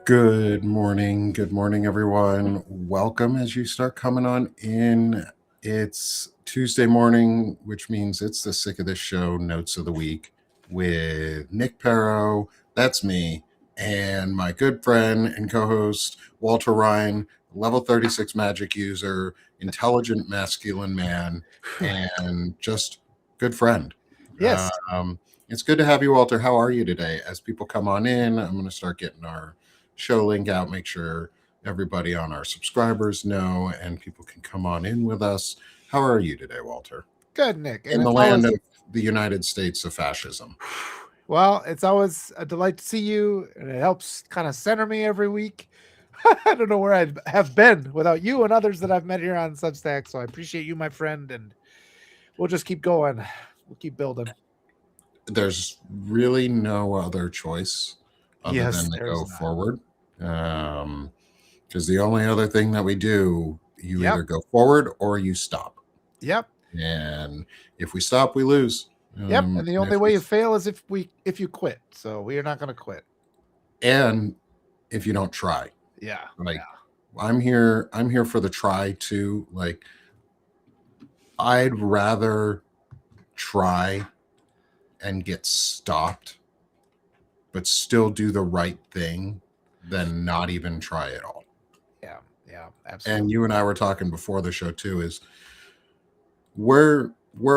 Good morning, everyone. Welcome as you start coming on in. It's Tuesday morning, which means it's the Sick of This Show Notes of the Week with Nick Paro, that's me, and my good friend and co host, Walter Rhein, level 36 magic user, intelligent masculine man, and just good friend. Yes. It's good to have you, Walter. How are you today? As people come on in, I'm going to start getting our show link out, make sure everybody on our subscribers know and people can come on in with us. How are you today, Walter? Good, Nick. And In the it's land always of the United States of fascism. it's always a delight to see you, and it helps kind of center me every week. I don't know where I'd have been without you and others that I've met here on Substack. So I appreciate you, my friend, and we'll just keep going. We'll keep building. There's really no other choice other Yes, than to there's go not. forward. Because the only other thing that we do, you Yep. either go forward or you stop. Yep. And if we stop, we lose. Yep. And the And only if way you fail is if you quit. So we are not going to quit. and if you don't try, Yeah. like I'm here for the try too. Like I'd rather try and get stopped, but still do the right thing than not even try at all. Yeah. Yeah. And Absolutely. you and I were talking before the show too, is we're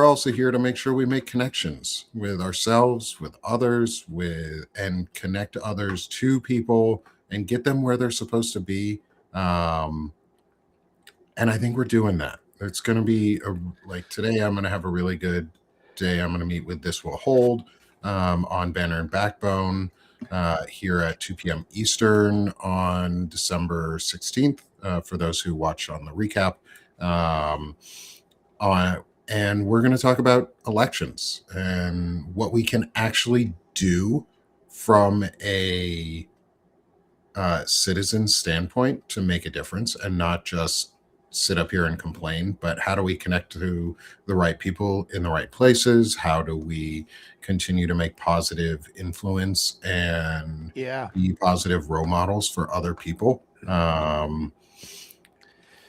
also here to make sure we make connections with ourselves, with others, with and connect others to people and get them where they're supposed to be. Um, and I think we're doing that. It's going to be like today. I'm going to have a really good day. I'm going to meet with This Will Hold on Banner and Backbone here at 2 p.m. Eastern on December 16th. For those who watch on the recap, um, and we're going to talk about elections and what we can actually do from a citizen standpoint to make a difference and not just sit up here and complain, but how do we connect to the right people in the right places? How do we continue to make positive influence and Yeah. be positive role models for other people?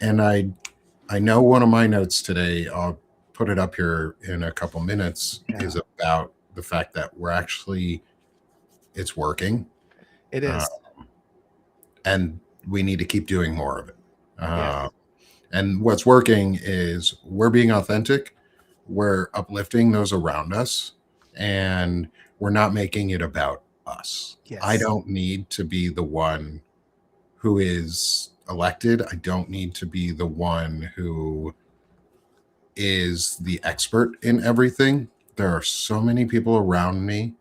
And I know one of my notes today, I'll put it up here in a couple minutes, Yeah. is about the fact that it's working. It Uh, is. and we need to keep doing more of it. Yes. Uh, and what's working is we're being authentic, we're uplifting those around us, and we're not making it about us. I Yes. don't need to be the one who is elected. I don't need to be the one who is the expert in everything. There are so many people around me,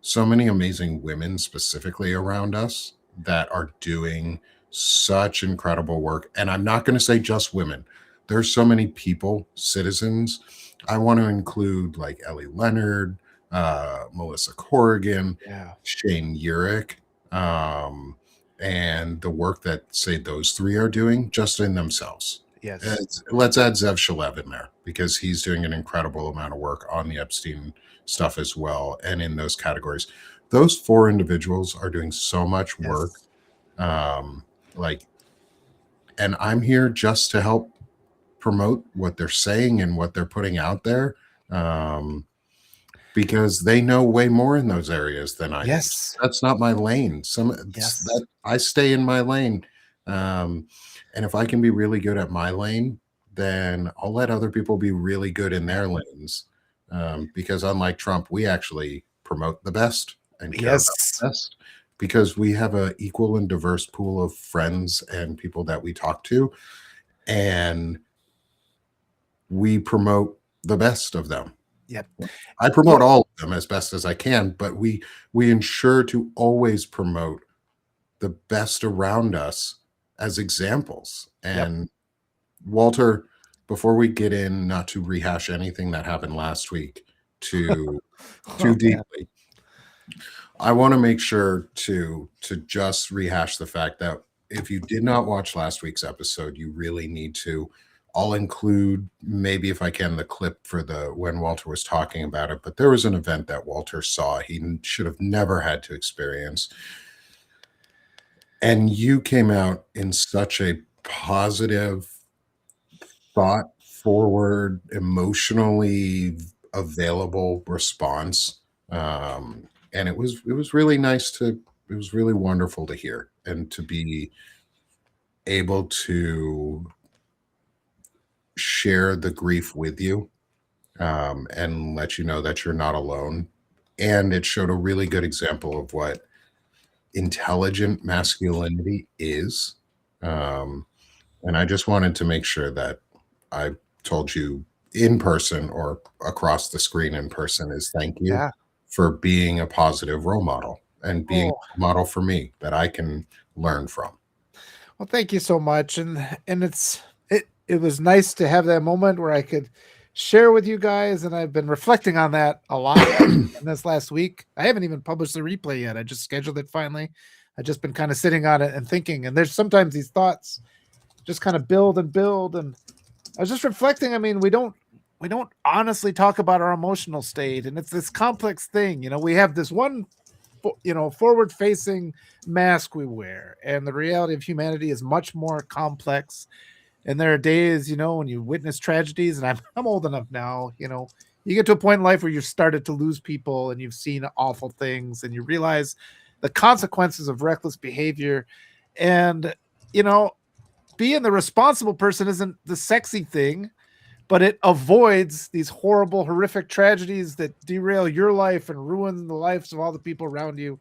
so many amazing women specifically around us that are doing such incredible work. And I'm not going to say just women. There's so many people, citizens. I want to include like Ellie Leonard, Melissa Corrigan, Yeah. Shane Urick, and the work that say those three are doing just in themselves. Yes. Let's add Zev Shalev in there because he's doing an incredible amount of work on the Epstein stuff as well and in those categories. Those four individuals are doing so much work. Yes. Um, like, and I'm here just to help promote what they're saying and what they're putting out there. Um, because they know way more in those areas than I do. Yes. That's not my lane. Yes. That I stay in my lane. Um, and if I can be really good at my lane, then I'll let other people be really good in Yeah. their lanes. Because unlike Trump, we actually promote the best and care about Yes. the best because we have a equal and diverse pool of friends and people that we talk to, and we promote the best of them. Yep. I promote Well, all of them as best as I can, but we ensure to always promote the best around us as examples. yep. And Walter, before we get in, not to rehash anything that happened last week too Oh, man. deeply, I want to make sure to just rehash the fact that if you did not watch last week's episode, you really need to. I'll include maybe if I can the clip for the when Walter was talking about it, but there was an event that Walter saw he should have never had to experience. And you came out in such a positive, thought forward, emotionally available response. And it was really nice to it was really wonderful to hear and to be able to share the grief with you, and let you know that you're not alone. And it showed a really good example of what intelligent masculinity is. Um, and I just wanted to make sure that I told you in person or across the screen in person is thank you Yeah. for being a positive role model and being Oh, a model for me that I can learn from. well, thank you so much. And it was nice to have that moment where I could share with you guys, and I've been reflecting on that a lot in this last week. I haven't even published the replay yet. I just scheduled it finally. I've just been kind of sitting on it and thinking, and there's sometimes these thoughts just kind of build and build. And I was just reflecting. I mean, we don't honestly talk about our emotional state, and it's this complex thing. We have this one forward facing mask we wear, and the reality of humanity is much more complex. And there are days, when you witness tragedies, and I'm old enough now, you get to a point in life where you've started to lose people and you've seen awful things and you realize the consequences of reckless behavior. And you know being the responsible person isn't the sexy thing, but it avoids these horrible, horrific tragedies that derail your life and ruin the lives of all the people around you.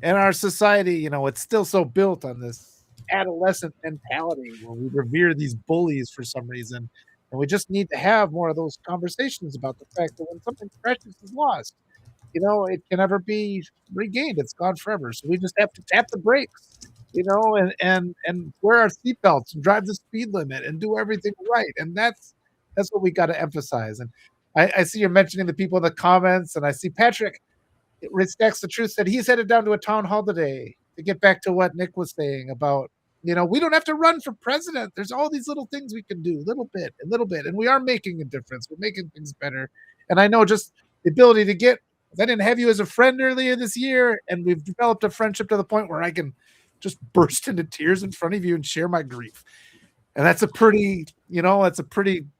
And our society, it's still so built on this adolescent mentality where we revere these bullies for some reason. And we just need to have more of those conversations about the fact that when something precious is lost, it can never be regained. It's gone forever. So we just have to tap the brakes, and wear our seatbelts and drive the speed limit and do everything right. And that's what we got to emphasize. And I see you're mentioning the people in the comments, and I see Patrick respects the truth said he's headed down to a town hall today to get back to what Nick was saying about, we don't have to run for president. There's all these little things we can do, little bit and little bit, and we are making a difference. We're making things better. And I know just the ability to get, I didn't have you as a friend earlier this year, and we've developed a friendship to the point where I can just burst into tears in front of you and share my grief. And that's a pretty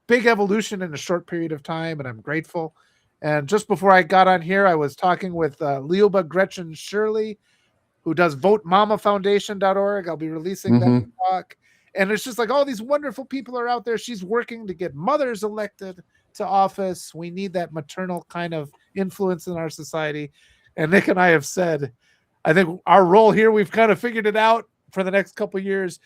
big evolution in a short period of time, and I'm grateful. And just before I got on here, I was talking with Leoba Gretchen Shirley, who does votemamafoundation.org. I'll be releasing that Hmm. talk. And it's just like all these wonderful people are out there. She's working to get mothers elected to office. We need that maternal kind of influence in our society. And Nick and I have said, I think our role here, we've kind of figured it out for the next couple of years.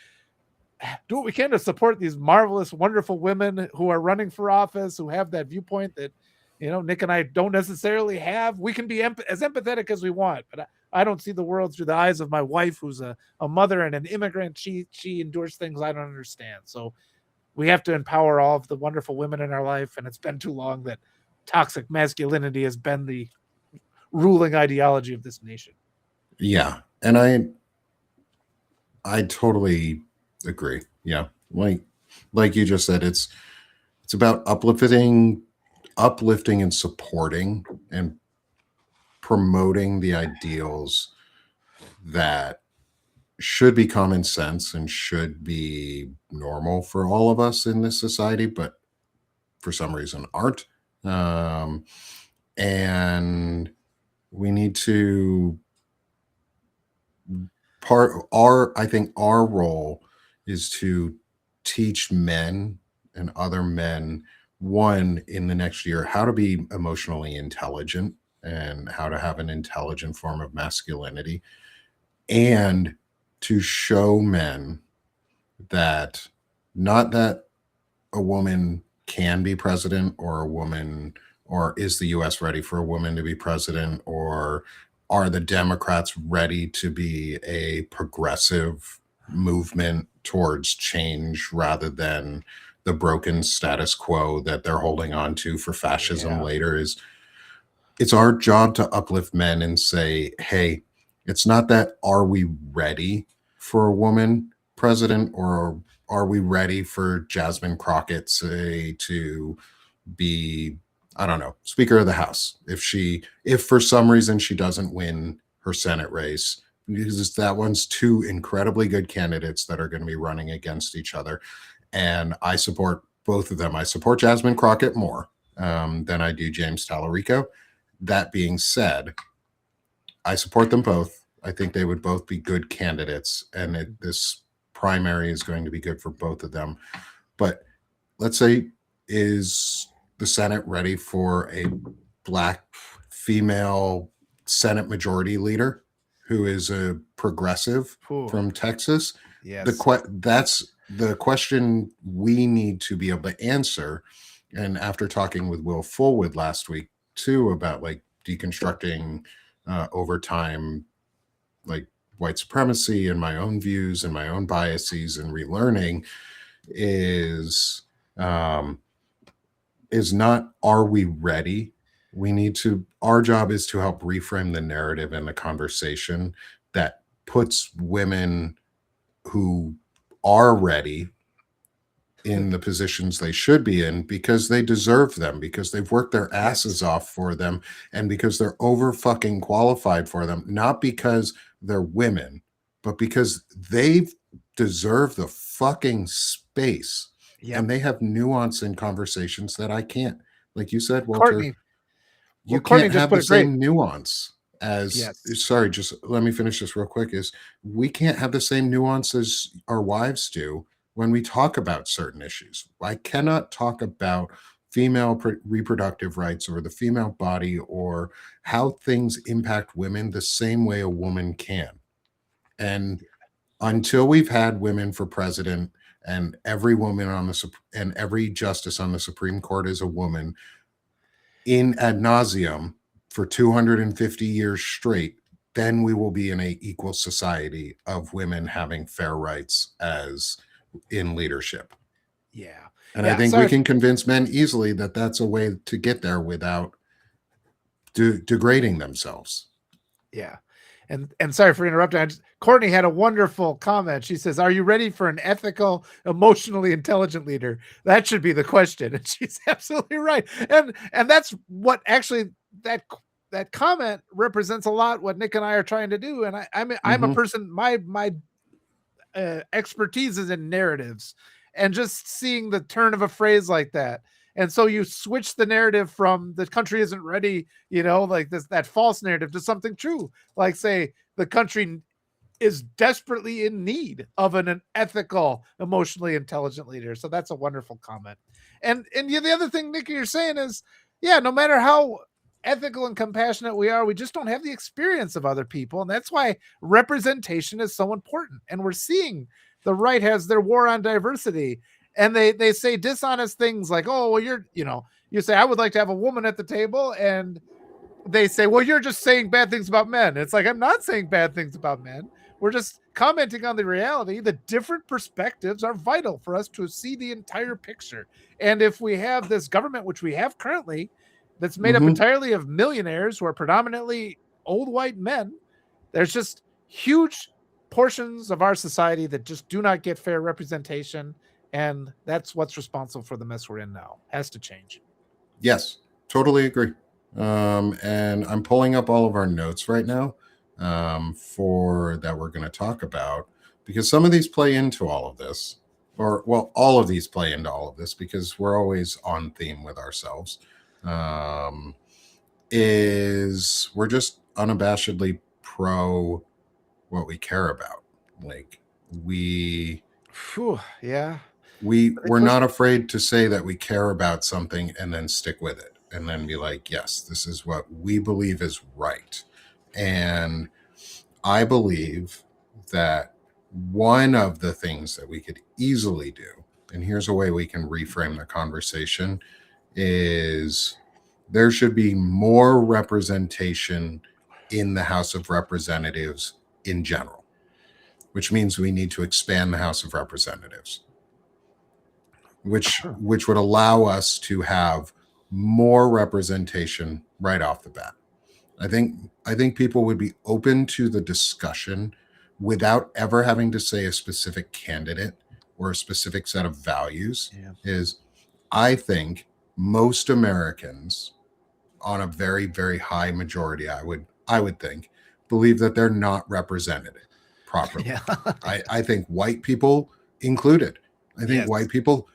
Do what we can to support these marvelous, wonderful women who are running for office, who have that viewpoint that, Nick and I don't necessarily have. We can be as empathetic as we want, but I don't see the world through the eyes of my wife, who's a mother and an immigrant. She endures things I don't understand. So we have to empower all of the wonderful women in our life. And it's been too long that toxic masculinity has been the ruling ideology of this nation. Yeah. And I totally agree. Yeah. Like you just said, it's about uplifting and supporting and promoting the ideals that should be common sense and should be normal for all of us in this society, but for some reason aren't. Um, and we need to part our I think our role is to teach men and other men, one, in the next year, how to be emotionally intelligent and how to have an intelligent form of masculinity, and to show men that, not that a woman can be president, or a woman, or is the US ready for a woman to be president, or are the Democrats ready to be a progressive movement towards change rather than the broken status quo that they're holding on to for fascism Yeah. later. It's our job to uplift men and say, hey, it's not that are we ready for a woman president, or are we ready for Jasmine Crockett, say, to be, I don't know, Speaker of the House. If for some reason she doesn't win her Senate race, because that one's two incredibly good candidates that are going to be running against each other. And I support both of them. I support Jasmine Crockett more than I do James Tallarico. That being said, I support them both. I think they would both be good candidates, and this primary is going to be good for both of them. But let's say, is the Senate ready for a black female Senate majority leader who is a progressive Whew. from Texas? Yes. That's the question we need to be able to answer. And after talking with Will Fullwood last week too about like deconstructing over time, like white supremacy and my own views and my own biases and relearning, is um, is not, are we ready? We need to, our job is to help reframe the narrative and the conversation that puts women who are ready in the positions they should be in, because they deserve them, because they've worked their asses off for them, and because they're over fucking qualified for them, not because they're women, but because they've deserved the fucking space. Yep. And they have nuance in conversations that I can't. Like you said, Walter, Courtney. you Courtney can't just have put the it great. same nuance as, Yes. sorry, just let me finish this real quick, is we can't have the same nuance as our wives do when we talk about certain issues. I cannot talk about female reproductive rights or the female body or how things impact women the same way a woman can. And until we've had women for president, and every woman on the and every justice on the Supreme Court is a woman in ad nauseum for 250 years straight, then we will be in a equal society of women having fair rights as in leadership. Yeah. And I Yeah. think we Sorry. can convince men easily that that's a way to get there without degrading themselves. Yeah. And sorry for interrupting. Courtney had a wonderful comment. She says, "Are you ready for an ethical, emotionally intelligent leader? That should be the question." And she's absolutely right. And that's what actually that comment represents a lot what Nick and I are trying to do. And I'm a person. My expertise is in narratives, and just seeing the turn of a phrase like that. And so you switch the narrative from the country isn't ready, like that false narrative, to something true. Like, say, the country is desperately in need of an ethical, emotionally intelligent leader. So that's a wonderful comment. And the other thing, Nick, you're saying is, yeah, no matter how ethical and compassionate we are, we just don't have the experience of other people. And that's why representation is so important. And we're seeing the right has their war on diversity. And they say dishonest things like, oh, well, you say, I would like to have a woman at the table. And they say, well, you're just saying bad things about men. It's like, I'm not saying bad things about men. We're just commenting on the reality. The different perspectives are vital for us to see the entire picture. And if we have this government, which we have currently, that's made up entirely of millionaires who are predominantly old white men, there's just huge portions of our society that just do not get fair representation. And that's what's responsible for the mess we're in now. Has to change. Yes, totally agree. And I'm pulling up all of our notes right now for that we're going to talk about, because some of these play into all of this, or well, all of these play into all of this, because we're always on theme with ourselves. Is we're just unabashedly pro what we care about. Like Yeah. we're not afraid to say that we care about something and then stick with it and then be like, yes, this is what we believe is right. And I believe that one of the things that we could easily do, and here's a way we can reframe the conversation, is there should be more representation in the House of Representatives in general, which means we need to expand the House of Representatives, which would allow us to have more representation right off the bat. I think people would be open to the discussion without ever having to say a specific candidate or a specific set of values. Yeah. Is, I think most Americans, on a very, very high majority, I would think, believe that they're not represented properly. Yeah. I think white people included. I think Yes. white people,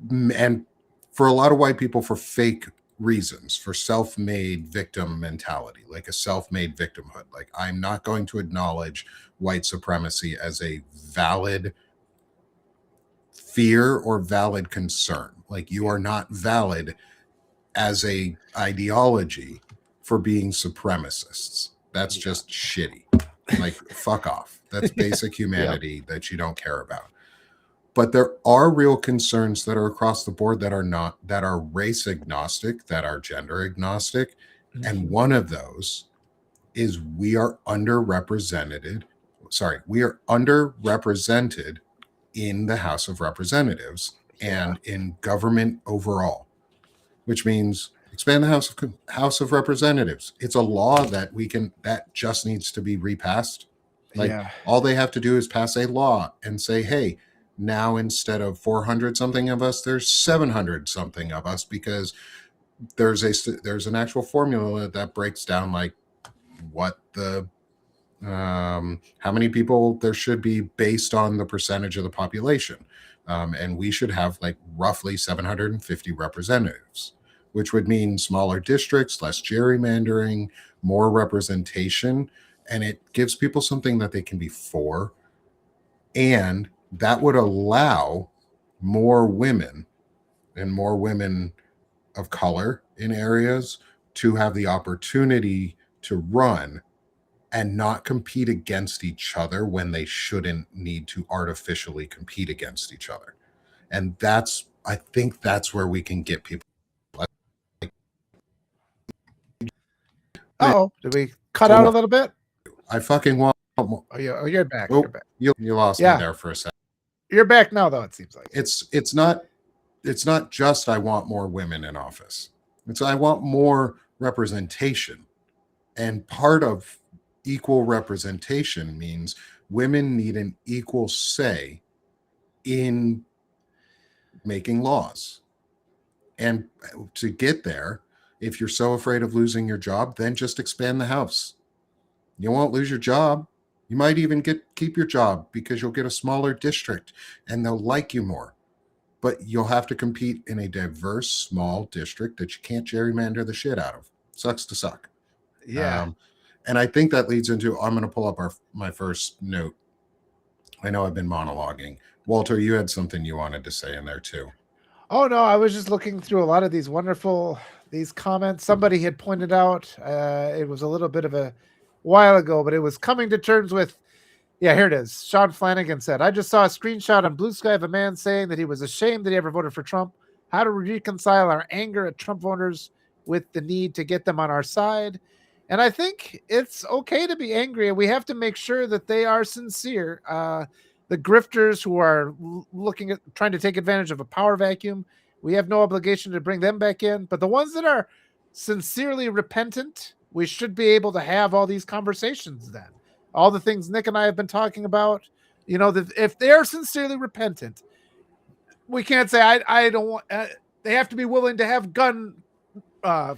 and for a lot of white people, for fake reasons, for self-made victim mentality, like a self-made victimhood. Like, I'm not going to acknowledge white supremacy as a valid fear or valid concern. Like, you are not valid as a ideology for being supremacists. That's Yeah. just shitty. Like, fuck off. That's basic humanity that you don't care about. But there are real concerns that are across the board that are not, that are race agnostic, that are gender agnostic. And Mhm. one of those is we are underrepresented. Sorry, we are underrepresented in the House of Representatives Yeah. and in government overall, which means expand the House of Representatives. It's a law that we can, that just needs to be repassed. Like, Yeah. all they have to do is pass a law and say, hey, now instead of 400 something of us, there's 700 something of us, because there's an actual formula that breaks down like what the how many people there should be based on the percentage of the population. And we should have like roughly 750 representatives, which would mean smaller districts, less gerrymandering, more representation. And it gives people something that they can be for. And that would allow more women and more women of color in areas to have the opportunity to run and not compete against each other when they shouldn't need to artificially compete against each other. And that's, I think that's where we can get people. Oh, did we cut So out a what? little bit? I fucking want more. Oh, yeah. Oh, you're back. You're Oh, back. you lost me Yeah. there for a second. You're back now, though, it seems like. It's not just I want more women in office. It's I want more representation. And part of equal representation means women need an equal say in making laws. And to get there, if you're so afraid of losing your job, then just expand the House. You won't lose your job. You might even keep your job because you'll get a smaller district and they'll like you more. But you'll have to compete in a diverse, small district that you can't gerrymander the shit out of. Sucks to suck. Yeah. And I think that leads into, I'm going to pull up my first note. I know I've been monologuing. Walter, you had something you wanted to say in there too. Oh no, I was just looking through a lot of these comments. Somebody had pointed out it was a little bit of a while ago, but it was coming to terms with. Yeah, here it is. Sean Flanagan said, "I just saw a screenshot on Blue Sky of a man saying that he was ashamed that he ever voted for Trump. How to reconcile our anger at Trump voters with the need to get them on our side?" And I think it's okay to be angry, and we have to make sure that they are sincere. The grifters who are looking at trying to take advantage of a power vacuum, we have no obligation to bring them back in. But the ones that are sincerely repentant, we should be able to have all these conversations then. All the things Nick and I have been talking about, if they're sincerely repentant, we can't say I don't want. They have to be willing to have gun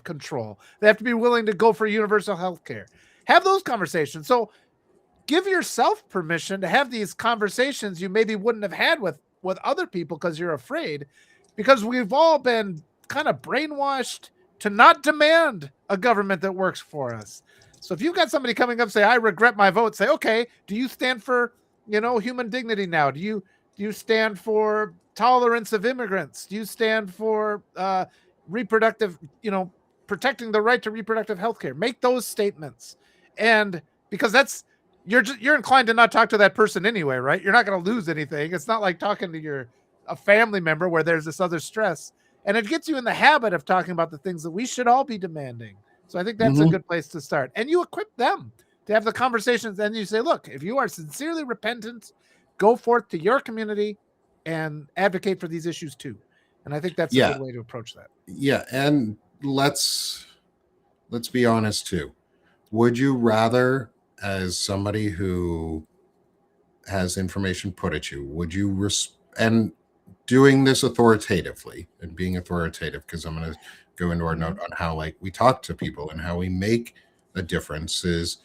control. They have to be willing to go for universal health care. Have those conversations. So give yourself permission to have these conversations you maybe wouldn't have had with other people because you're afraid, because we've all been kind of brainwashed to not demand a government that works for us. So if you've got somebody coming up say I regret my vote, say, okay, do you stand for human dignity now? Do you stand for tolerance of immigrants? Do you stand for reproductive, protecting the right to reproductive health care? Make those statements. And because you're inclined to not talk to that person anyway, right? You're not going to lose anything. It's not like talking to a family member where there's this other stress, and it gets you in the habit of talking about the things that we should all be demanding. So I think that's a good place to start, and you equip them to have the conversations. And you say, look, if you are sincerely repentant, go forth to your community and advocate for these issues too. And I think that's a good way to approach that. Yeah, and let's be honest too. Would you rather, as somebody who has information put at you, would you and doing this authoritatively and being authoritative, because I'm going to go into our note on how like we talk to people and how we make a difference, is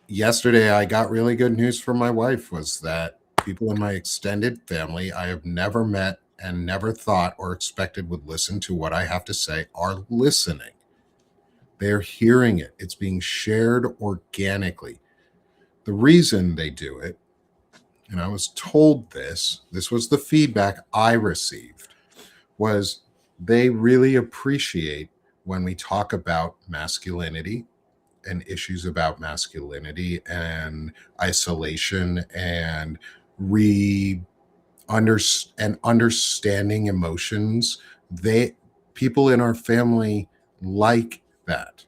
Yesterday I got really good news from my wife was that people in my extended family I have never met and never thought or expected would listen to what I have to say are listening. They're hearing it. It's being shared organically. The reason they do it, and I was told this was the feedback I received, was they really appreciate when we talk about masculinity and issues about masculinity and isolation and re under and understanding emotions. They People in our family like that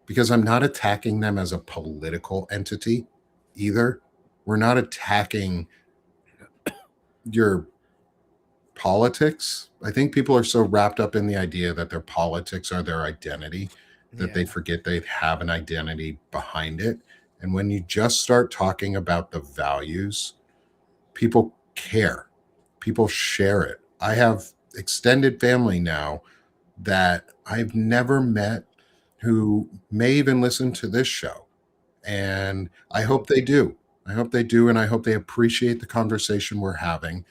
because I'm not attacking them as a political entity either. We're not attacking your politics. I think people are so wrapped up in the idea that their politics are their identity that they Yeah. forget they have an identity behind it. And when you just start talking about the values, people care, people share it. I have extended family now that I've never met who may even listen to this show. And I hope they do. I hope they do. And I hope they appreciate the conversation we're having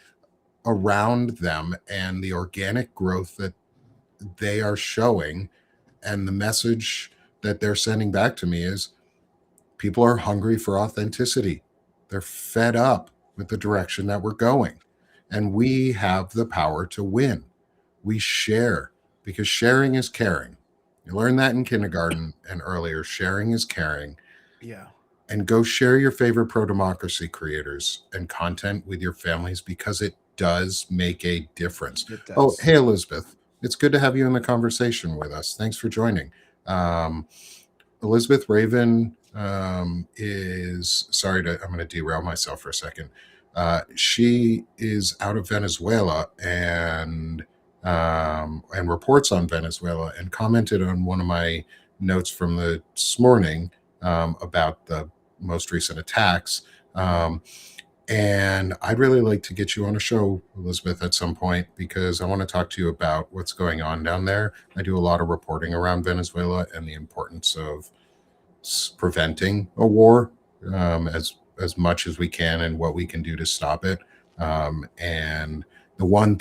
around them and the organic growth that they are showing. And the message that they're sending back to me is people are hungry for authenticity. They're fed up with the direction that we're going. And we have the power to win. We share because sharing is caring. You learn that in kindergarten and earlier. Sharing is caring. Yeah. And go share your favorite pro democracy creators and content with your families because it does make a difference. It Oh, does. hey, Elizabeth. It's good to have you in the conversation with us. Thanks for joining. Um, Elizabeth Raven is sorry to, I'm going to derail myself for a second. She is out of Venezuela and reports on Venezuela and commented on one of my notes from this morning about the most recent attacks. And I'd really like to get you on a show, Elizabeth, at some point because I want to talk to you about what's going on down there. I do a lot of reporting around Venezuela and the importance of preventing a war as much as we can and what we can do to stop it. And the one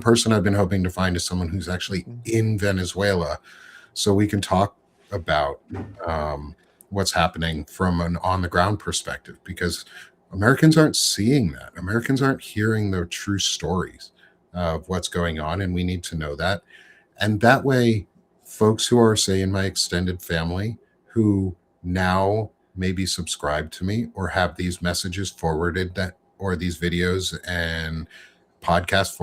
person I've been hoping to find is someone who's actually Mhm. in Venezuela, so we can talk about um, what's happening from an on the ground perspective because Americans aren't seeing that. Americans aren't hearing the true stories of what's going on, and we need to know that. And that way, folks who are, say, in my extended family who now maybe subscribe to me or have these messages forwarded that or these videos and podcasts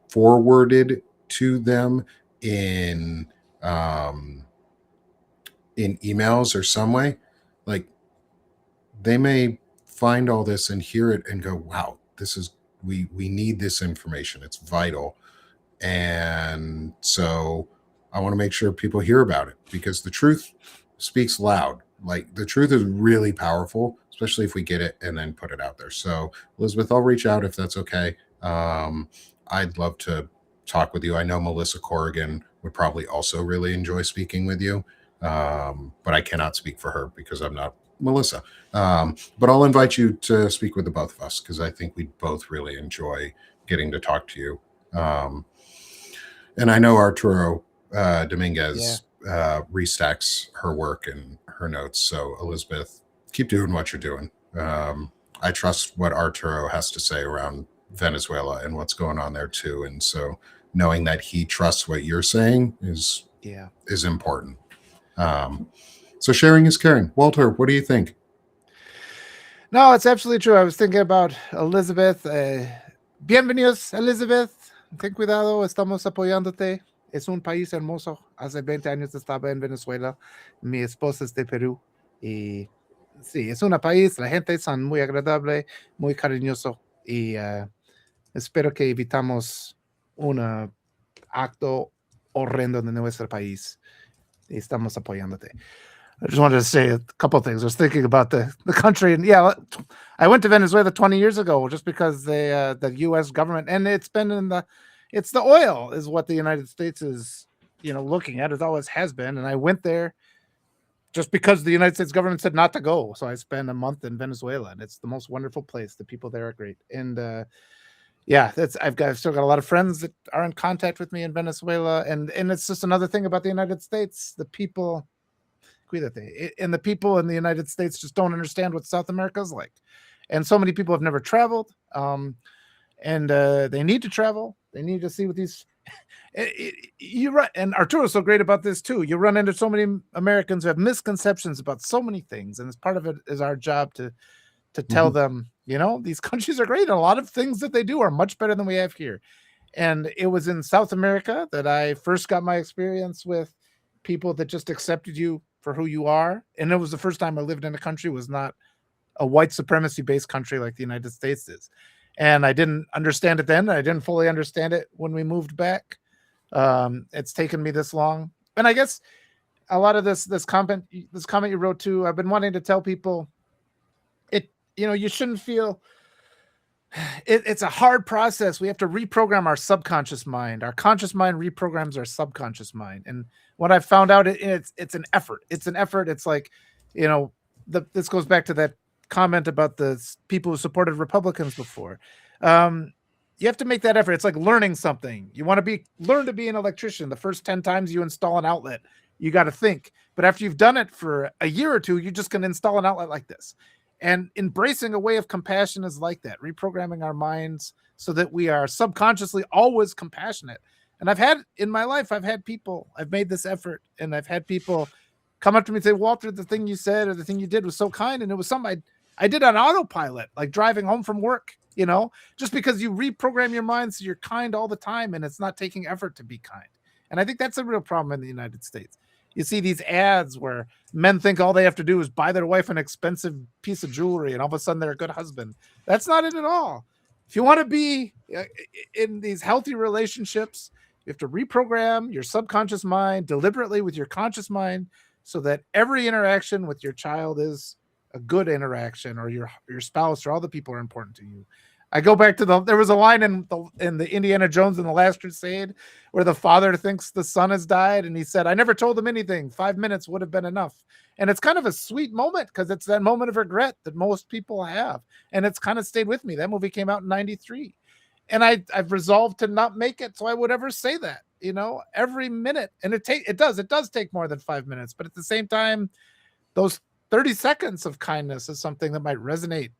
forwarded to them in um, in emails or some way, like they may find all this and hear it and go, "Wow, this is we need this information. It's vital." And so I want to make sure people hear about it because the truth speaks loud. Like the truth is really powerful, especially if we get it and then put it out there. So, Elizabeth, I'll reach out if that's okay. I'd love to talk with you. I know Melissa Corrigan would probably also really enjoy speaking with you, but I cannot speak for her because I'm not Melissa. But I'll invite you to speak with the both of us because I think we'd both really enjoy getting to talk to you. Um, and I know Arturo Yeah. Dominguez restacks her work and her notes. So, Elizabeth, keep doing what you're doing. I trust what Arturo has to say around Venezuela and what's going on there too. And so, knowing that he trusts what you're saying Yeah. is important. Um, so, sharing is caring. Walter, what do you think? No, it's absolutely true. I was thinking about Elizabeth. Bienvenidos, Elizabeth. Ten cuidado, estamos apoyándote. Es un país hermoso. Hace 20 años estaba en Venezuela. Mi esposa es de Perú. Y sí, es un país, la gente son muy agradable, muy cariñoso. Y espero que evitamos un acto horrendo de nuestro país. Y estamos apoyándote. I just wanted to say a couple of things. I was thinking about the country, and yeah, I went to Venezuela 20 years ago just because the U.S. government, and it's been in it's the oil is what the United States is looking at. It always has been, and I went there just because the United States government said not to go. So I spent a month in Venezuela, and it's the most wonderful place. The people there are great, and yeah, I've still got a lot of friends that are in contact with me in Venezuela, and it's just another thing about the United States. The people, and the people in the United States just don't understand what South America is like, and so many people have never traveled, and they need to travel. They need to see what these. You run, and Arturo's so great about this too. You run into so many Americans who have misconceptions about so many things, and as part of it is our job to tell them, these countries are great. And a lot of things that they do are much better than we have here. And it was in South America that I first got my experience with people that just accepted you for who you are. And it was the first time I lived in a country was not a white supremacy based country like the United States is. And I didn't understand it then. I didn't fully understand it when we moved back. It's taken me this long. And I guess a lot of this comment you wrote too, I've been wanting to tell people you shouldn't feel it's a hard process. We have to reprogram our subconscious mind. Our conscious mind reprograms our subconscious mind. And what I found out, it's an effort. It's an effort. It's like, this goes back to that comment about the people who supported Republicans before. You have to make that effort. It's like learning something. You want to learn to be an electrician. The first 10 times you install an outlet, you got to think. But after you've done it for a year or two, you're just going to install an outlet like this. And embracing a way of compassion is like that, reprogramming our minds so that we are subconsciously always compassionate. And I've made this effort, and I've had people come up to me and say, Walter, the thing you said or the thing you did was so kind. And it was something I did on autopilot, like driving home from work, just because you reprogram your mind so you're kind all the time, and it's not taking effort to be kind. And I think that's a real problem in the United States. You see these ads where men think all they have to do is buy their wife an expensive piece of jewelry, and all of a sudden they're a good husband. That's not it at all. If you want to be in these healthy relationships, you have to reprogram your subconscious mind deliberately with your conscious mind so that every interaction with your child is a good interaction, or your spouse or all the people are important to you. I go back to there was a line in the Indiana Jones in The Last Crusade where the father thinks the son has died, and he said, I never told him anything. 5 minutes would have been enough. And it's kind of a sweet moment because it's that moment of regret that most people have. And it's kind of stayed with me. That movie came out in 93. And I've resolved to not make it so I would ever say that, every minute. And it does take more than 5 minutes. But at the same time, those 30 seconds of kindness is something that might resonate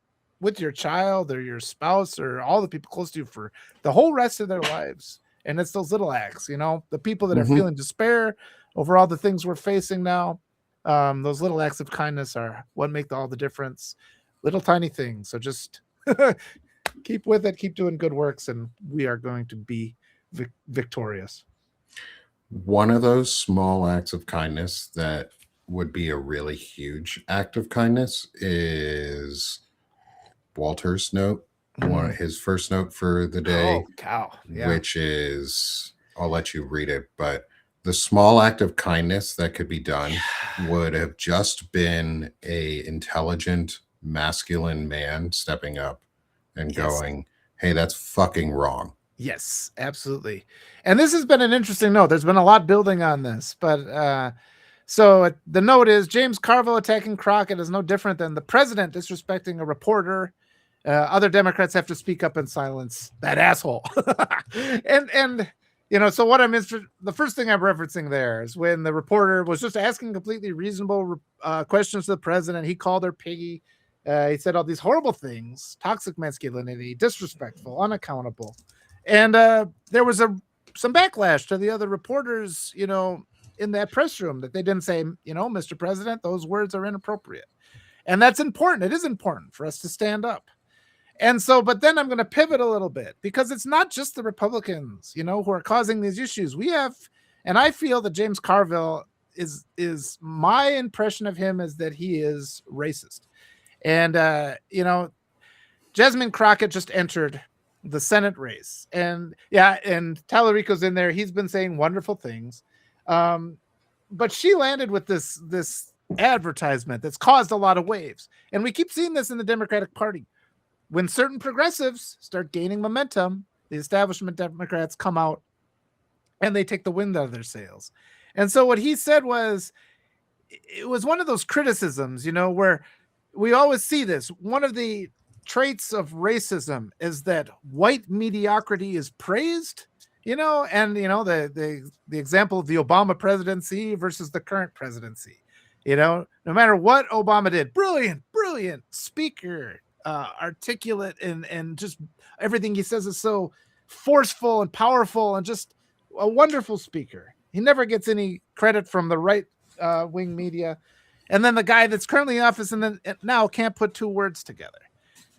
with your child or your spouse or all the people close to you for the whole rest of their lives. And it's those little acts, the people that are feeling despair over all the things we're facing now. Those little acts of kindness are what make all the difference. Little tiny things. So just keep with it, keep doing good works, and we are going to be victorious. One of those small acts of kindness that would be a really huge act of kindness is Walter's note, his first note for the day, Oh, cow. Yeah. which is, I'll let you read it, but the small act of kindness that could be done would have just been a intelligent, masculine man stepping up and going, hey, that's fucking wrong. Yes, absolutely. And this has been an interesting note. There's been a lot building on this, but so the note is James Carville attacking Crockett is no different than the president disrespecting a reporter. Other Democrats have to speak up and silence that asshole. and so what the first thing I'm referencing there is when the reporter was just asking completely reasonable questions to the president. He called her piggy. He said all these horrible things, toxic masculinity, disrespectful, unaccountable. And there was some backlash to the other reporters, in that press room that they didn't say, Mr. President, those words are inappropriate. And that's important. It is important for us to stand up. And so, but then I'm going to pivot a little bit because it's not just the Republicans, who are causing these issues. And I feel that James Carville is my impression of him is that he is racist. And, Jasmine Crockett just entered the Senate race, and Tallarico's in there. He's been saying wonderful things. But she landed with this advertisement that's caused a lot of waves. And we keep seeing this in the Democratic Party. When certain progressives start gaining momentum, the establishment Democrats come out and they take the wind out of their sails. And so what he said was, it was one of those criticisms, where we always see this. One of the traits of racism is that white mediocrity is praised, and the example of the Obama presidency versus the current presidency. No matter what Obama did, brilliant speaker, articulate, and just everything he says is so forceful and powerful and just a wonderful speaker. He never gets any credit from the right wing media. And then the guy that's currently in office and then now can't put two words together.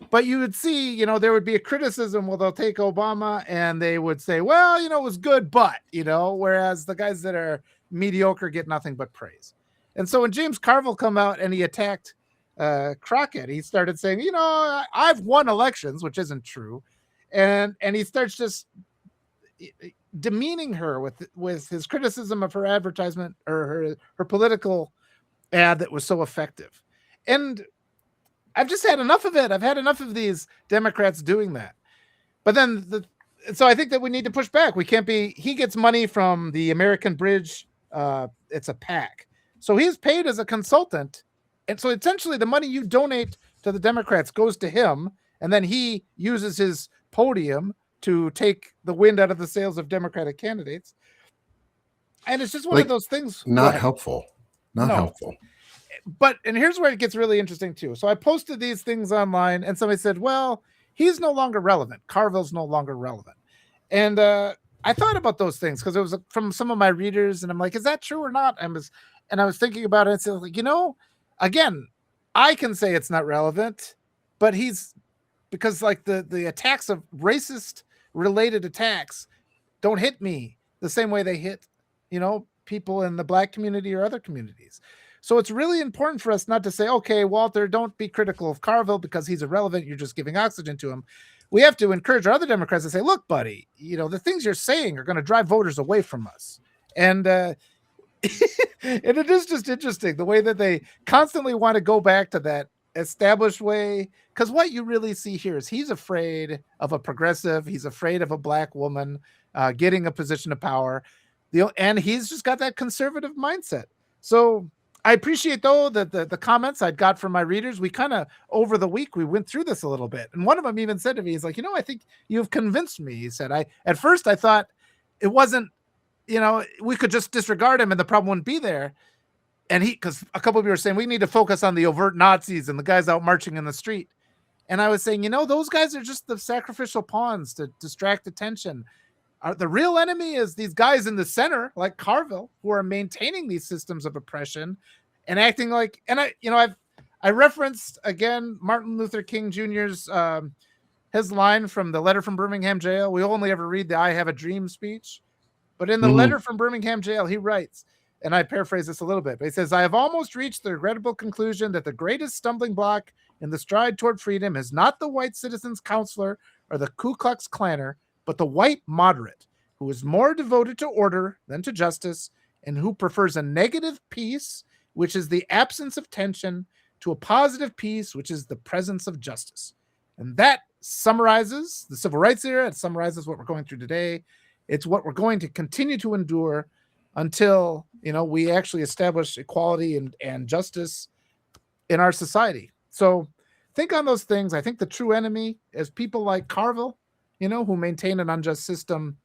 But you would see, there would be a criticism. Well, they'll take Obama and they would say, well, it was good, but, whereas the guys that are mediocre get nothing but praise. And so when James Carville come out and he attacked Crockett, he started saying, I've won elections, which isn't true. And he starts just demeaning her with his criticism of her advertisement or her political ad that was so effective. And I've just had enough of it. I've had enough of these Democrats doing that. But then so I think that we need to push back. We can't be, he gets money from the American Bridge. It's a PAC. So he's paid as a consultant. And so essentially the money you donate to the Democrats goes to him. And then he uses his podium to take the wind out of the sails of Democratic candidates. And it's just one of those things. Not helpful. Not helpful. And here's where it gets really interesting too. So I posted these things online and somebody said, well, he's no longer relevant. Carville's no longer relevant. And I thought about those things because it was from some of my readers and I'm like, is that true or not? I was thinking about it and said, like, again, I can say it's not relevant, but because like the attacks of racist related attacks don't hit me the same way they hit, people in the Black community or other communities. So it's really important for us not to say, okay, Walter, don't be critical of Carville because he's irrelevant. You're just giving oxygen to him. We have to encourage our other Democrats to say, look, buddy, the things you're saying are going to drive voters away from us. And and it is just interesting the way that they constantly want to go back to that established way. Because what you really see here is he's afraid of a progressive. He's afraid of a Black woman getting a position of power. And he's just got that conservative mindset. So I appreciate, though, that the comments I got from my readers. We kind of, over the week, we went through this a little bit. And one of them even said to me, he's like, I think you've convinced me. He said, at first I thought it wasn't, we could just disregard him and the problem wouldn't be there. And because a couple of you were saying we need to focus on the overt Nazis and the guys out marching in the street. And I was saying, those guys are just the sacrificial pawns to distract attention. The real enemy is these guys in the center, like Carville, who are maintaining these systems of oppression and acting like. And I referenced again Martin Luther King Jr.'s his line from the letter from Birmingham jail. We only ever read the "I Have a Dream" speech, but in the letter from Birmingham jail, he writes, and I paraphrase this a little bit, but he says, "I have almost reached the regrettable conclusion that the greatest stumbling block in the stride toward freedom is not the white citizen's counselor or the Ku Klux Klanner, but the white moderate, who is more devoted to order than to justice, and who prefers a negative peace, which is the absence of tension, to a positive peace, which is the presence of justice." And that summarizes the civil rights era. It summarizes what we're going through today. It's what we're going to continue to endure until, we actually establish equality and justice in our society. So think on those things. I think the true enemy is people like Carville, who maintain an unjust system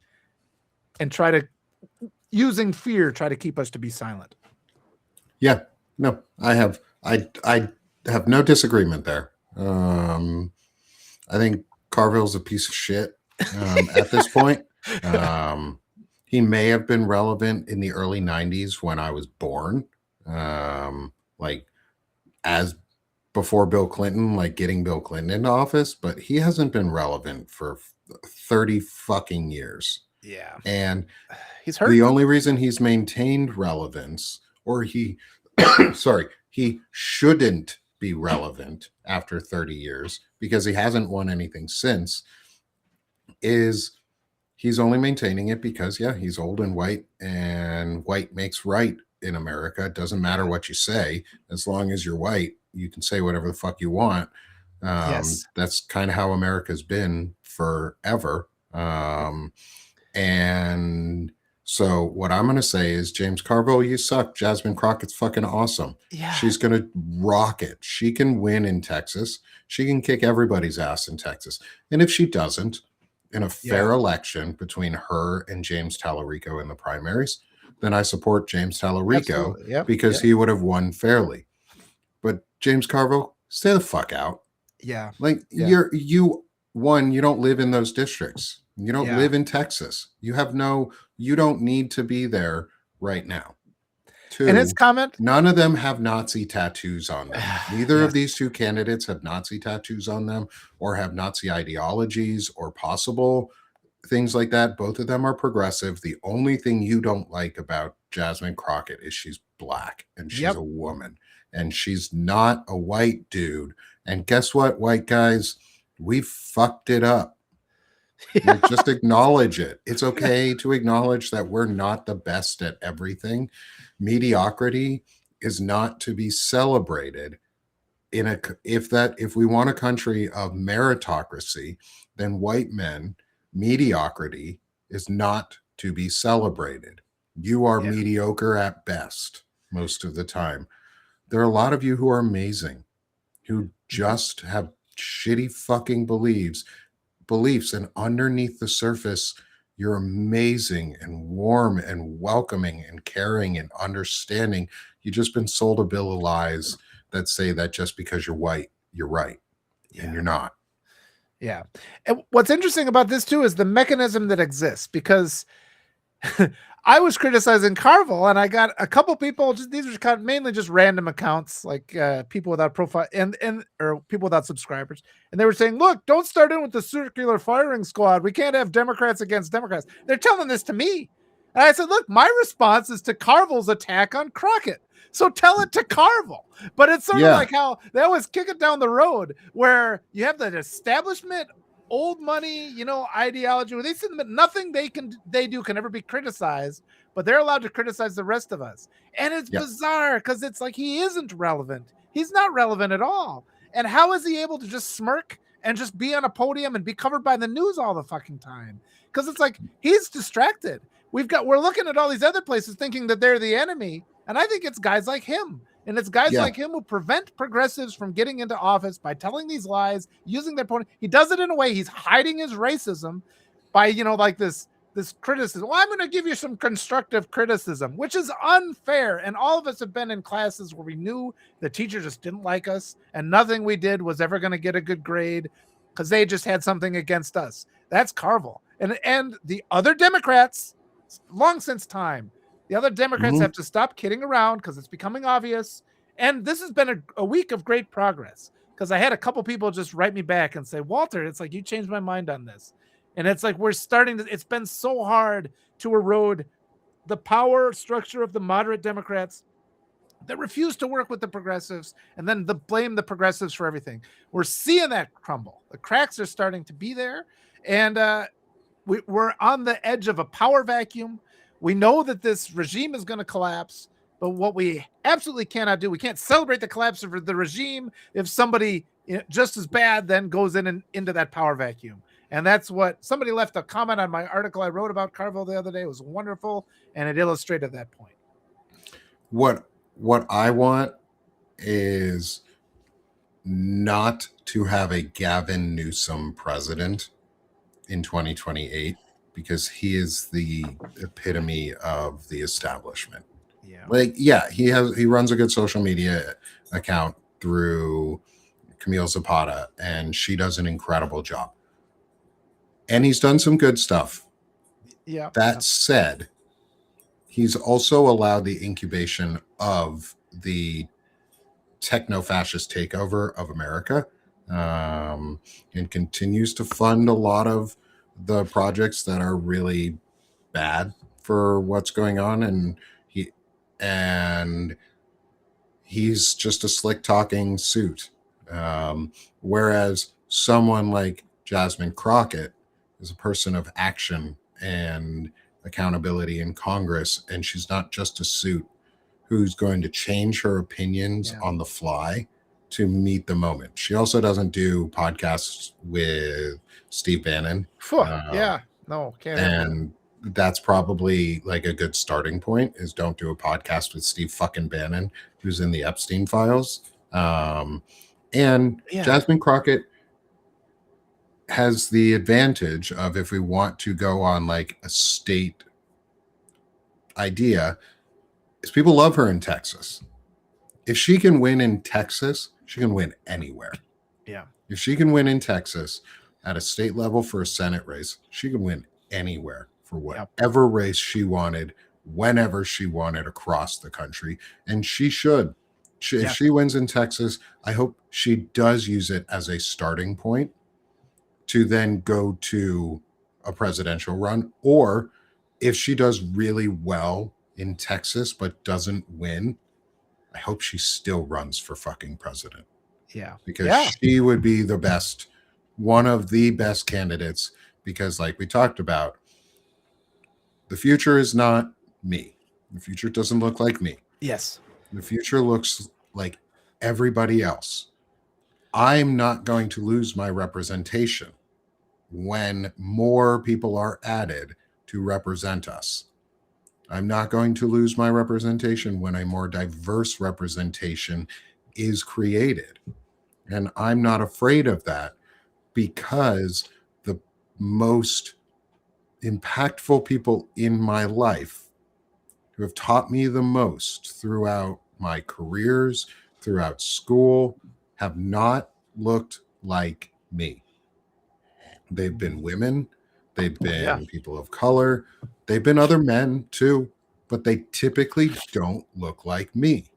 and try to, using fear, try to keep us to be silent. Yeah, no, I have no disagreement there. I think Carville's a piece of shit at this point. He may have been relevant in the early 90s when I was born, like as before Bill Clinton, like getting Bill Clinton into office, but he hasn't been relevant for 30 fucking years. Yeah. And he's hurt. The only reason he's maintained relevance, or he shouldn't be relevant after 30 years because he hasn't won anything since, is he's only maintaining it because, he's old and white makes right in America. It doesn't matter what you say. As long as you're white, you can say whatever the fuck you want. Yes. That's kind of how America's been forever. And So what I'm going to say is, James Carville, you suck. Jasmine Crockett's fucking awesome. Yeah. She's going to rock it. She can win in Texas. She can kick everybody's ass in Texas. And if she doesn't, in a fair Yeah. election between her and James Tallarico in the primaries, then I support James Tallarico Absolutely. Yep. because Yep. he would have won fairly. But James Carville, stay the fuck out. Yeah. Like Yeah. you don't live in those districts. You don't Yeah. live in Texas. You don't need to be there right now. And his Two, comment. none of them have Nazi tattoos on them. Neither Yes. of these two candidates have Nazi tattoos on them or have Nazi ideologies or possible things like that. Both of them are progressive. The only thing you don't like about Jasmine Crockett is she's black and she's Yep. a woman and she's not a white dude. And guess what, white guys? We fucked it up. Yeah. Like, just acknowledge it. It's okay to acknowledge that we're not the best at everything. Mediocrity is not to be celebrated if we want a country of meritocracy, then white men, mediocrity is not to be celebrated. You are Yeah. mediocre at best most of the time. There are a lot of you who are amazing, who just have shitty fucking beliefs, and underneath the surface you're amazing and warm and welcoming and caring and understanding. You've just been sold a bill of lies that say that just because you're white you're right. Yeah. And you're not. Yeah. And what's interesting about this too is the mechanism that exists, because I was criticizing Carville and I got a couple people, these are kind of mainly just random accounts, like people without profile and or people without subscribers. And they were saying, look, don't start in with the circular firing squad. We can't have Democrats against Democrats. They're telling this to me. And I said, look, my response is to Carville's attack on Crockett. So tell it to Carville. But it's sort of like how they always kick it down the road where you have that establishment, old money, ideology where they say that nothing they do can ever be criticized, but they're allowed to criticize the rest of us. And it's bizarre because it's like he isn't relevant. He's not relevant at all. And how is he able to just smirk and just be on a podium and be covered by the news all the fucking time? Because it's like he's distracted. We're looking at all these other places thinking that they're the enemy. And I think it's guys like him. And it's guys like him who prevent progressives from getting into office by telling these lies, using their point. He does it in a way he's hiding his racism by, like this criticism. Well, I'm going to give you some constructive criticism, which is unfair. And all of us have been in classes where we knew the teacher just didn't like us and nothing we did was ever going to get a good grade because they just had something against us. That's Carville. And the other Democrats, long since time, the other Democrats have to stop kidding around because it's becoming obvious. And this has been a week of great progress because I had a couple people just write me back and say, Walter, it's like you changed my mind on this. And it's like it's been so hard to erode the power structure of the moderate Democrats that refuse to work with the progressives and then blame the progressives for everything. We're seeing that crumble. The cracks are starting to be there. And we're on the edge of a power vacuum. We know that this regime is going to collapse, but what we absolutely cannot do, we can't celebrate the collapse of the regime if somebody just as bad then goes into that power vacuum. And that's what somebody left a comment on my article I wrote about Carville the other day. It was wonderful, and it illustrated that point. What I want is not to have a Gavin Newsom president in 2028 because he is the epitome of the establishment. He runs a good social media account through Camille Zapata, and she does an incredible job. And he's done some good stuff. That said, he's also allowed the incubation of the techno-fascist takeover of America, and continues to fund a lot of the projects that are really bad for what's going on. And he's just a slick talking suit. Whereas someone like Jasmine Crockett is a person of action and accountability in Congress, and she's not just a suit who's going to change her opinions on the fly to meet the moment. She also doesn't do podcasts with Steve Bannon. Can't have that. that's probably like a good starting point is don't do a podcast with Steve fucking Bannon, who's in the Epstein files. And Yeah. Jasmine Crockett has the advantage of, if we want to go on like a state idea, is people love her in Texas. If she can win in Texas, she can win anywhere. Yeah. If she can win in Texas at a state level for a Senate race, she can win anywhere for Yep. whatever race she wanted, whenever she wanted across the country. And she should. If Yes. she wins in Texas, I hope she does use it as a starting point to then go to a presidential run. Or if she does really well in Texas but doesn't win, I hope she still runs for fucking president, Yeah. because Yeah. she would be the best, one of the best candidates. Because, like we talked about, the future is not me. The future doesn't look like me. Yes. The future looks like everybody else. I'm not going to lose my representation when more people are added to represent us. I'm not going to lose my representation when a more diverse representation is created. And I'm not afraid of that, because the most impactful people in my life who have taught me the most throughout my careers, throughout school, have not looked like me. They've been women, they've Yeah. been people of color, they've been other men too, but they typically don't look like me.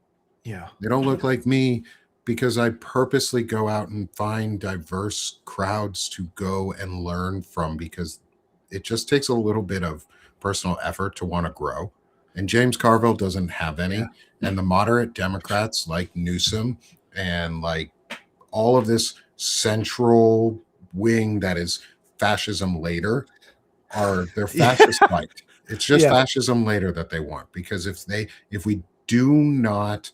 Yeah. They don't look like me because I purposely go out and find diverse crowds to go and learn from, because it just takes a little bit of personal effort to want to grow. And James Carville doesn't have Yeah. any. And the moderate Democrats like Newsom and like all of this central wing that is fascism later, are they're Yeah. fascist light. It's just Yeah. fascism later that they want. Because if we do not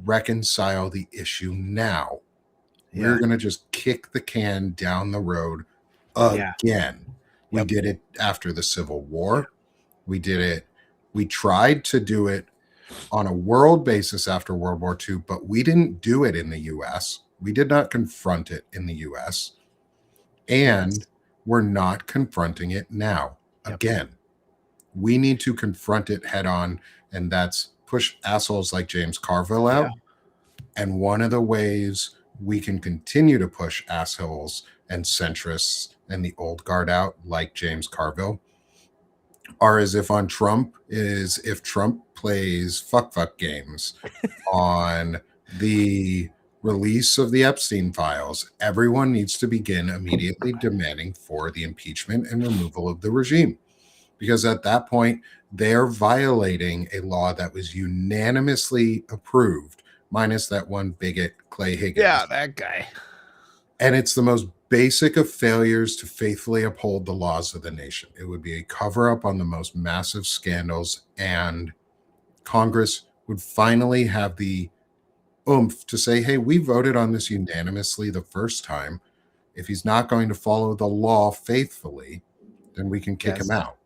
reconcile the issue now, Yeah. we're going to just kick the can down the road Yeah. again. We Yep. did it after the Civil War. We did it. We tried to do it on a world basis after World War II, but we didn't do it in the US. We did not confront it in the US. And Yes. we're not confronting it now. Yep. Again, we need to confront it head on, and that's push assholes like James Carville out. And one of the ways we can continue to push assholes and centrists and the old guard out, like James Carville, are as if on Trump is if Trump plays fuck games on the release of the Epstein files, everyone needs to begin immediately demanding for the impeachment and removal of the regime. Because at that point, they're violating a law that was unanimously approved, minus that one bigot, Clay Higgins. Yeah. That guy. And it's the most basic of failures to faithfully uphold the laws of the nation. It would be a cover up on the most massive scandals, and Congress would finally have the oomph to say, hey, we voted on this unanimously the first time. If he's not going to follow the law faithfully, then we can kick him out.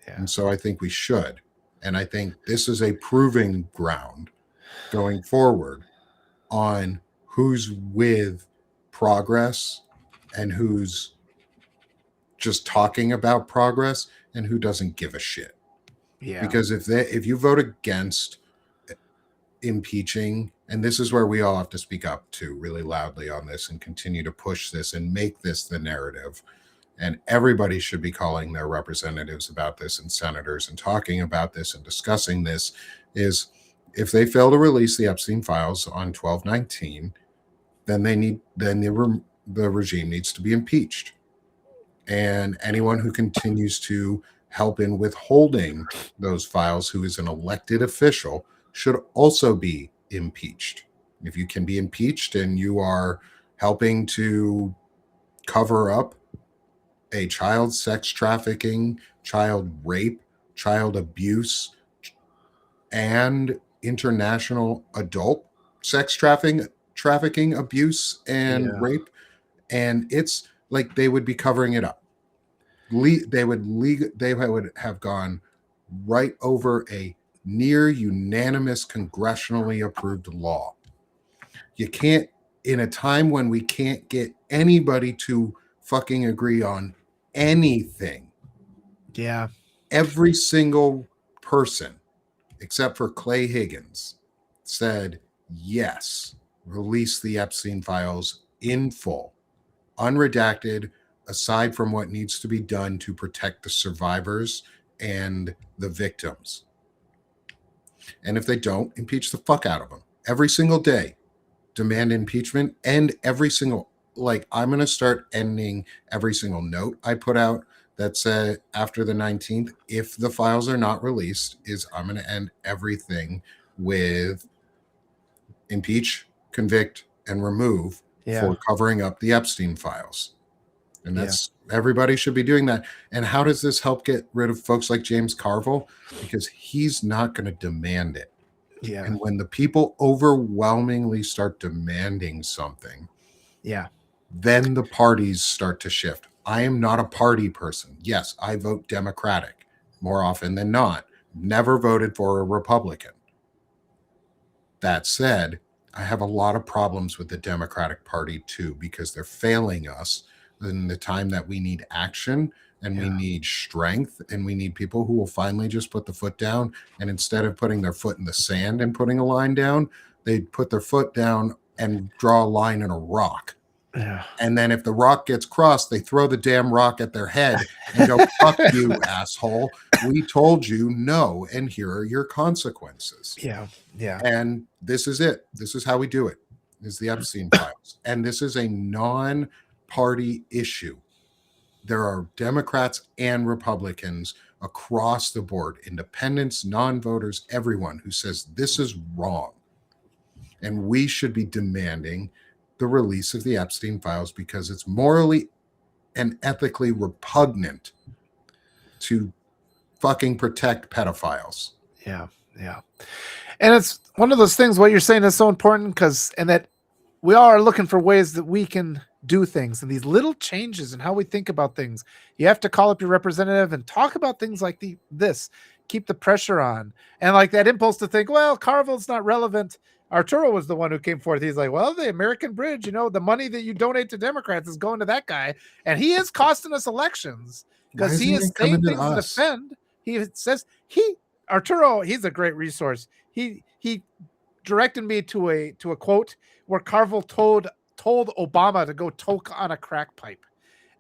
Yeah. And so I think we should. And I think this is a proving ground going forward on who's with progress and who's just talking about progress and who doesn't give a shit. Yeah. Because if you vote against impeaching, and this is where we all have to speak up to really loudly on this and continue to push this and make this the narrative, and everybody should be calling their representatives about this and senators and talking about this and discussing this, is if they fail to release the Epstein files on 12/19, then the regime needs to be impeached. And anyone who continues to help in withholding those files, who is an elected official, should also be impeached. If you can be impeached and you are helping to cover up a child sex trafficking, child rape, child abuse, and international adult sex trafficking, abuse, and Yeah. rape, and it's like they would be covering it up. they would have gone right over a near unanimous congressionally approved law. You can't, in a time when we can't get anybody to fucking agree on anything, Yeah. every single person except for Clay Higgins said yes, release the Epstein files in full, unredacted, aside from what needs to be done to protect the survivors and the victims. And if they don't, impeach the fuck out of them every single day. Demand impeachment, and every single, like, I'm going to start ending every single note I put out that said after the 19th, if the files are not released, is I'm going to end everything with impeach, convict, and remove Yeah. for covering up the Epstein files. And Yeah. that's, everybody should be doing that. And how does this help get rid of folks like James Carville? Because he's not going to demand it. Yeah. And when the people overwhelmingly start demanding something, Yeah. then the parties start to shift. I am not a party person. Yes, I vote Democratic more often than not. Never voted for a Republican. That said, I have a lot of problems with the Democratic Party too, because they're failing us in the time that we need action and we Yeah. need strength and we need people who will finally just put the foot down. And instead of putting their foot in the sand and putting a line down, they put their foot down and draw a line in a rock. Yeah. And then if the rock gets crossed, they throw the damn rock at their head and go, fuck you, asshole. We told you no, and here are your consequences. Yeah. Yeah. And this is it. This is how we do it, is the Epstein files. And this is a non-party issue. There are Democrats and Republicans across the board, independents, non-voters, everyone who says this is wrong. And we should be demanding the release of the Epstein files because it's morally and ethically repugnant to fucking protect pedophiles. Yeah. Yeah. And it's one of those things, what you're saying is so important because, and that we all are looking for ways that we can do things and these little changes in how we think about things. You have to call up your representative and talk about things like this, keep the pressure on. And like that impulse to think, well, Carville's not relevant. Arturo was the one who came forth. He's like, well, the American bridge, the money that you donate to Democrats is going to that guy. And he is costing us elections Why because he isn't is it saying coming to things that us? offend. He says Arturo, he's a great resource. He directed me to a quote where Carville told Obama to go toke on a crack pipe.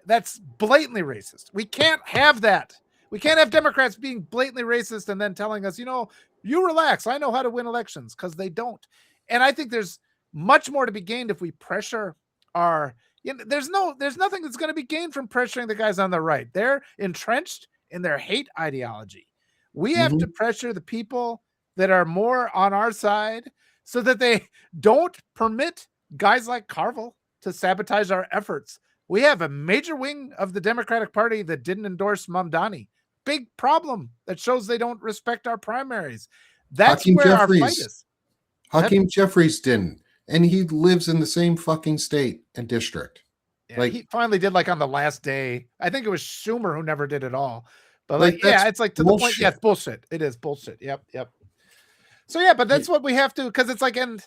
That's blatantly racist. We can't have that. We can't have Democrats being blatantly racist and then telling us, you relax. I know how to win elections, because they don't. And I think there's much more to be gained if we pressure our. There's nothing that's going to be gained from pressuring the guys on the right. They're entrenched in their hate ideology. We have to pressure the people that are more on our side so that they don't permit guys like Carville to sabotage our efforts. We have a major wing of the Democratic Party that didn't endorse Mamdani. Big problem that shows they don't respect our primaries. That's Hakeem where our fight Jeffries. is. Hakeem Jeffries didn't. And he lives in the same fucking state and district. Yeah, Like, he finally did, like, on the last day. I think it was Schumer who never did it all. But like yeah, that's it's like to the point. Yeah, bullshit. it's bullshit. It is bullshit. Yep, yep. So yeah, but that's what we have to, because it's like, and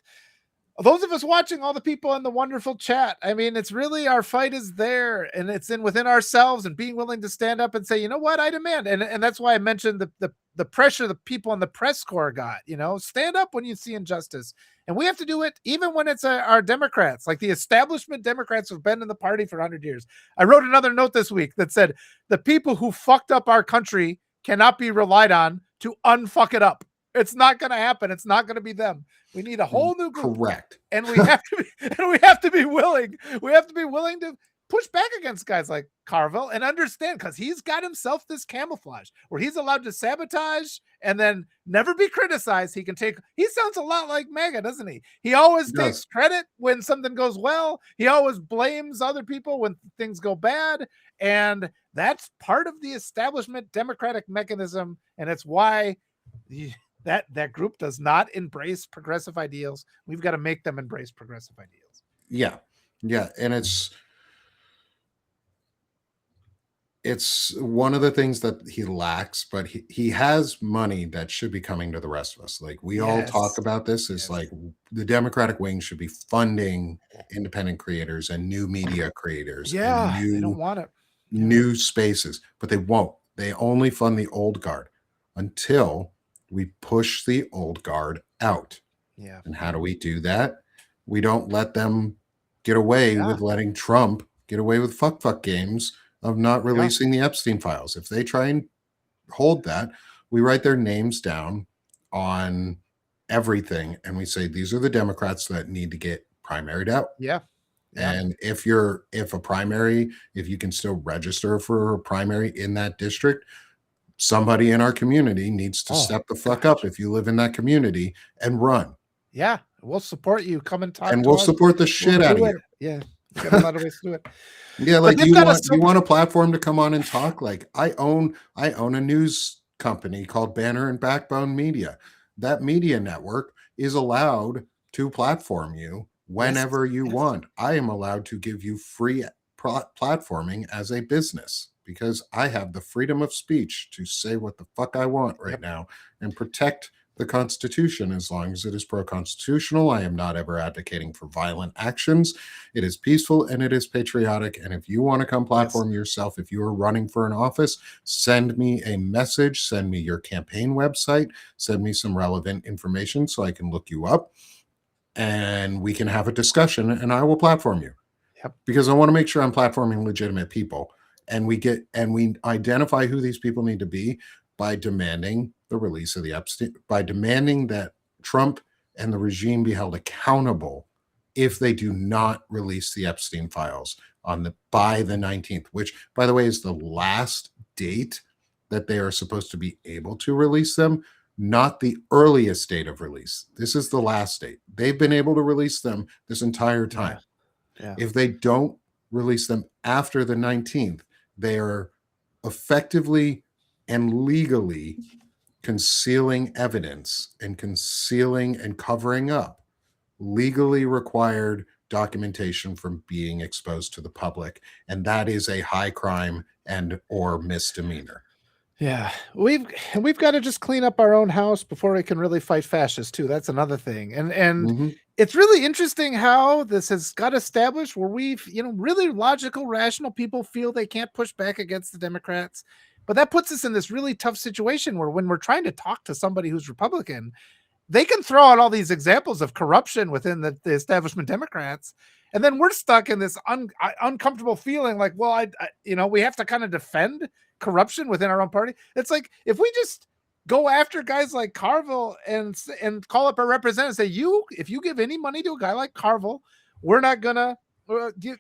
those of us watching, all the people in the wonderful chat, I mean, it's really, our fight is there, and it's within ourselves, and being willing to stand up and say, you know what, I demand. And that's why I mentioned the pressure the people on the press corps got. Stand up when you see injustice. And we have to do it even when it's our Democrats, like the establishment Democrats who've been in the party for 100 years. I wrote another note this week that said the people who fucked up our country cannot be relied on to unfuck it up. It's not going to happen. It's not going to be them. We need a whole new group. Correct. And we have to be willing. We have to be willing to push back against guys like Carville and understand, because he's got himself this camouflage where he's allowed to sabotage and then never be criticized. He sounds a lot like MAGA, doesn't he? He always takes credit when something goes well. He always blames other people when things go bad. And that's part of the establishment Democratic mechanism. And it's why that group does not embrace progressive ideals. We've got to make them embrace progressive ideals. Yeah. And it's one of the things that he lacks, but he has money that should be coming to the rest of us. Like we all talk Yes. about this, is Yes. like the Democratic wing should be funding independent creators and new media creators and Yeah, they don't want it. Yeah. new spaces, but they won't. They only fund the old guard until we push the old guard out. Yeah. And how do we do that? We don't let them get away Yeah. with letting Trump get away with fuck games of not Yeah. releasing the Epstein files. If they try and hold that, we write their names down on everything and we say these are the Democrats that need to get primaried out. Yeah. Yeah. And if you can still register for a primary in that district, somebody in our community needs to Oh step the fuck gosh. up if you live in that community and run. Yeah. We'll support you. Come and talk And to we'll us. support the We'll shit out of do you. it. Yeah. We got a lot of ways to do it. Yeah, But like they've got a you want a platform to come on and talk? Like I own a news company called Banner and Backbone Media. That media network is allowed to platform you yes. whenever you Yes. want. I am allowed to give you free platforming as a business because I have the freedom of speech to say what the fuck I want right Yep. now and protect the Constitution as long as it is pro constitutional. I am not ever advocating for violent actions. It is peaceful and it is patriotic. And if you want to come Yes. platform yourself, if you are running for an office, send me a message, send me your campaign website, send me some relevant information so I can look you up and we can have a discussion and I will platform you. Yep. Because I want to make sure I'm platforming legitimate people. And we identify who these people need to be by demanding the release of the Epstein, by demanding that Trump and the regime be held accountable if they do not release the Epstein files by the 19th, which by the way is the last date that they are supposed to be able to release them, not the earliest date of release. This is the last date. They've been able to release them this entire time. Yeah. If they don't release them after the 19th, they are effectively and legally concealing evidence and concealing and covering up legally required documentation from being exposed to the public, and that is a high crime and or misdemeanor. Yeah, we've got to just clean up our own house before we can really fight fascists too. That's another thing. And Mhm. it's really interesting how this has got established where we've, really logical, rational people feel they can't push back against the Democrats. But that puts us in this really tough situation where when we're trying to talk to somebody who's Republican, they can throw out all these examples of corruption within the establishment Democrats. And then we're stuck in this uncomfortable feeling like, well, we have to kind of defend corruption within our own party. It's like if we just go after guys like Carville and call up our representatives, say, if you give any money to a guy like Carville, we're not gonna give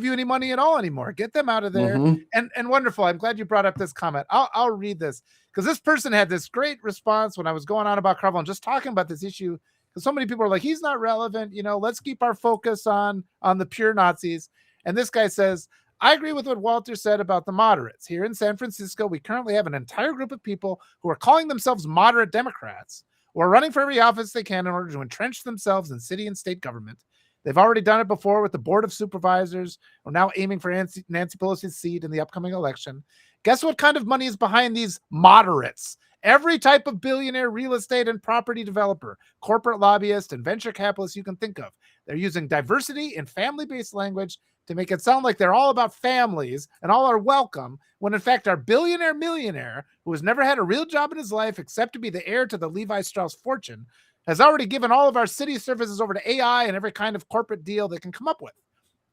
you any money at all anymore. Get them out of there. Mhm. And wonderful. I'm glad you brought up this comment. I'll read this because this person had this great response when I was going on about Carville and just talking about this issue. Because so many people are like, he's not relevant. Let's keep our focus on the pure Nazis. And this guy says, I agree with what Walter said about the moderates. Here in San Francisco, we currently have an entire group of people who are calling themselves moderate Democrats who are running for every office they can in order to entrench themselves in city and state government. They've already done it before with the Board of Supervisors. We're now aiming for Nancy Pelosi's seat in the upcoming election. Guess what kind of money is behind these moderates? Every type of billionaire real estate and property developer, corporate lobbyist, and venture capitalist you can think of. They're using diversity and family-based language to make it sound like they're all about families and all are welcome, when in fact our billionaire millionaire, who has never had a real job in his life except to be the heir to the Levi Strauss fortune, has already given all of our city services over to AI and every kind of corporate deal they can come up with.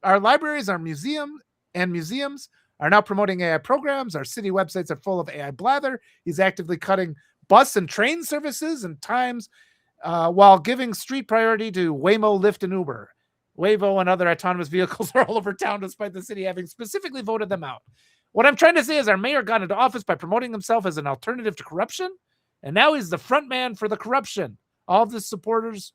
Our libraries, our museums are now promoting AI programs. Our city websites are full of AI blather. He's actively cutting bus and train services and times while giving street priority to Waymo, Lyft, and Uber. Waymo and other autonomous vehicles are all over town despite the city having specifically voted them out. What I'm trying to say is our mayor got into office by promoting himself as an alternative to corruption, and now he's the front man for the corruption. All of his supporters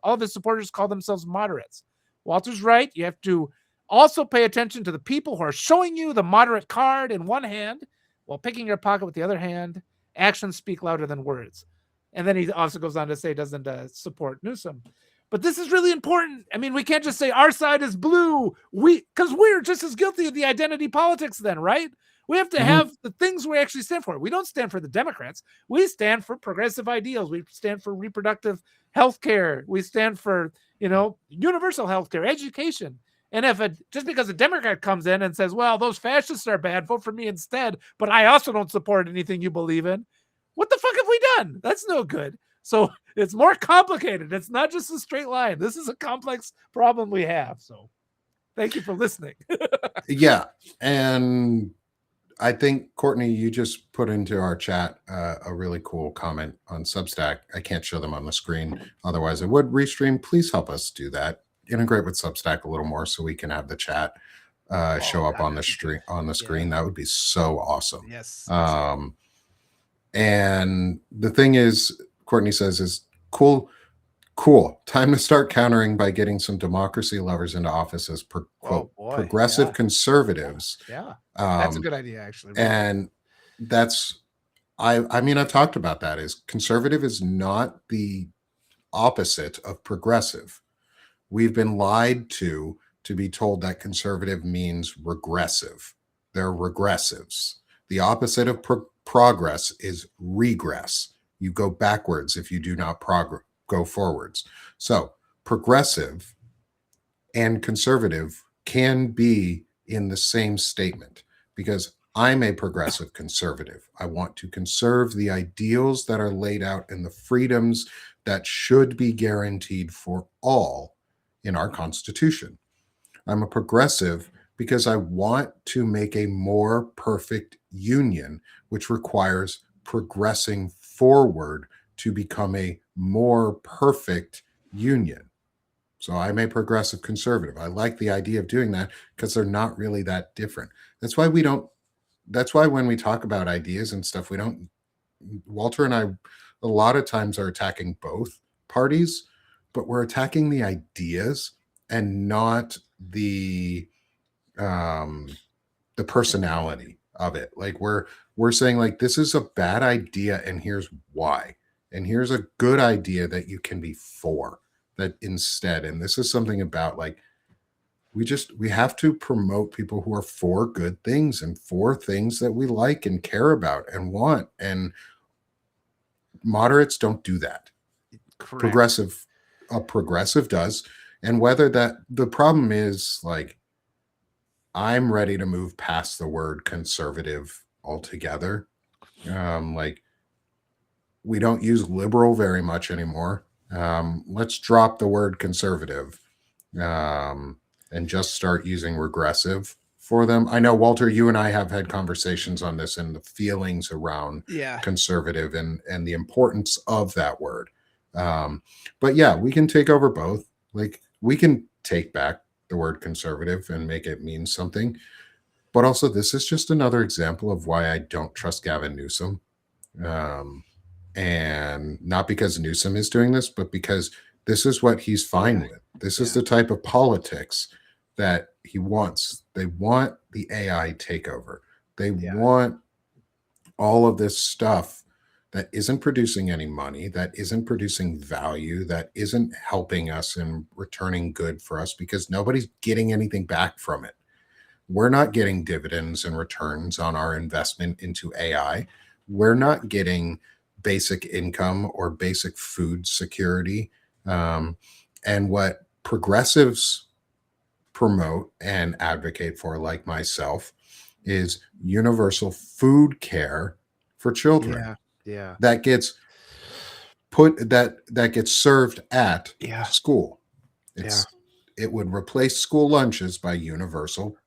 call themselves moderates. Walter's right. You have to also pay attention to the people who are showing you the moderate card in one hand while picking your pocket with the other hand. Actions speak louder than words. And then he also goes on to say doesn't support Newsom. But this is really important. I mean, we can't just say our side is blue. Because we're just as guilty of the identity politics then, right? We have to Mhm. have the things we actually stand for. We don't stand for the Democrats. We stand for progressive ideals. We stand for reproductive health care. We stand for, universal health care, education. And if just because a Democrat comes in and says, well, those fascists are bad, vote for me instead, but I also don't support anything you believe in, what the fuck have we done? That's no good. So it's more complicated. It's not just a straight line. This is a complex problem we have. So thank you for listening. Yeah. And I think, Courtney, you just put into our chat a really cool comment on Substack. I can't show them on the screen. Otherwise, I would restream. Please help us do that. Integrate with Substack a little more so we can have the chat show up God, on the that'd be good. stream on the Yeah. screen. That would be so awesome. Yes. And the thing is, Courtney says, is cool. Cool. Time to start countering by getting some democracy lovers into office as Oh quote boy. progressive Yeah. conservatives. Yeah. That's a Um, good idea, actually. Really good. and that's I mean I've talked about that. Is conservative is not the opposite of progressive. We've been lied to be told that conservative means regressive. They're regressives. The opposite of progress is regress. You go backwards if you do not go forwards. So progressive and conservative can be in the same statement because I'm a progressive conservative. I want to conserve the ideals that are laid out and the freedoms that should be guaranteed for all in our Constitution. I'm a progressive because I want to make a more perfect union, which requires progressing forward to become a more perfect union. So I'm a progressive conservative. I like the idea of doing that because they're not really that different. That's why we don't, that's why when we talk about ideas and stuff, we don't, Walter and I, a lot of times are attacking both parties, but we're attacking the ideas and not um, the personality of it. Like we're saying like this is a bad idea and here's why. And here's a good idea that you can be for that instead. And this is something about like we have to promote people who are for good things and for things that we like and care about and want. And moderates don't do that. Correct. Progressive a progressive does. And whether that the problem is like I'm ready to move past the word conservative altogether. Like we don't use liberal very much anymore. Let's drop the word conservative um, and just start using regressive for them. I know, Walter, you and I have had conversations on this and the feelings around Yeah. conservative and the importance of that word. Um, but yeah, we can take over both. Like we can take back the word conservative and make it mean something. But also, this is just another example of why I don't trust Gavin Newsom. Um, and not because Newsom is doing this, but because this is what he's Yeah. fine with. This is Yeah. the type of politics that he wants. They want the AI takeover. They Yeah. want all of this stuff that isn't producing any money, that isn't producing value, that isn't helping us and returning good for us because nobody's getting anything back from it. We're not getting dividends and returns on our investment into AI. We're not getting basic income or basic food security. Um, and what progressives promote and advocate for, like myself, is universal food care for children Yeah. Yeah. that gets that gets served at Yeah. school. Yeah. It would replace school lunches by universal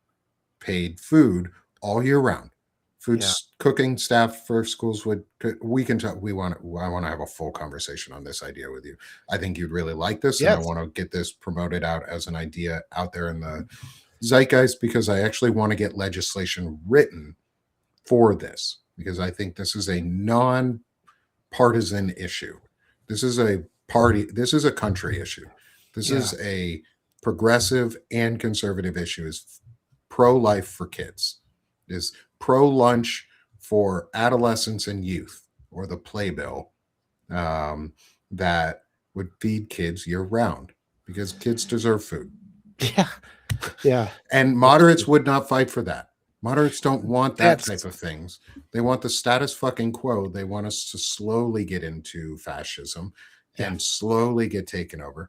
paid food all year round. Food Yeah. cooking staff for schools would we can talk. I want to have a full conversation on this idea with you. I think you'd really like this, and I Yes. want to get this promoted out as an idea out there in the zeitgeist because I actually want to get legislation written for this because I think this is a non-partisan issue. This is a party. This is a country issue. This Yeah. is a progressive and conservative issue. Is pro-life for kids. Is pro-lunch for adolescents and youth, or the playbill um, that would feed kids year round because kids deserve food. Yeah. Yeah. And That's moderates true. would not fight for that. Moderates don't want that That's type of things. They want the status fucking quo. They want us to slowly get into fascism yeah. and slowly get taken over.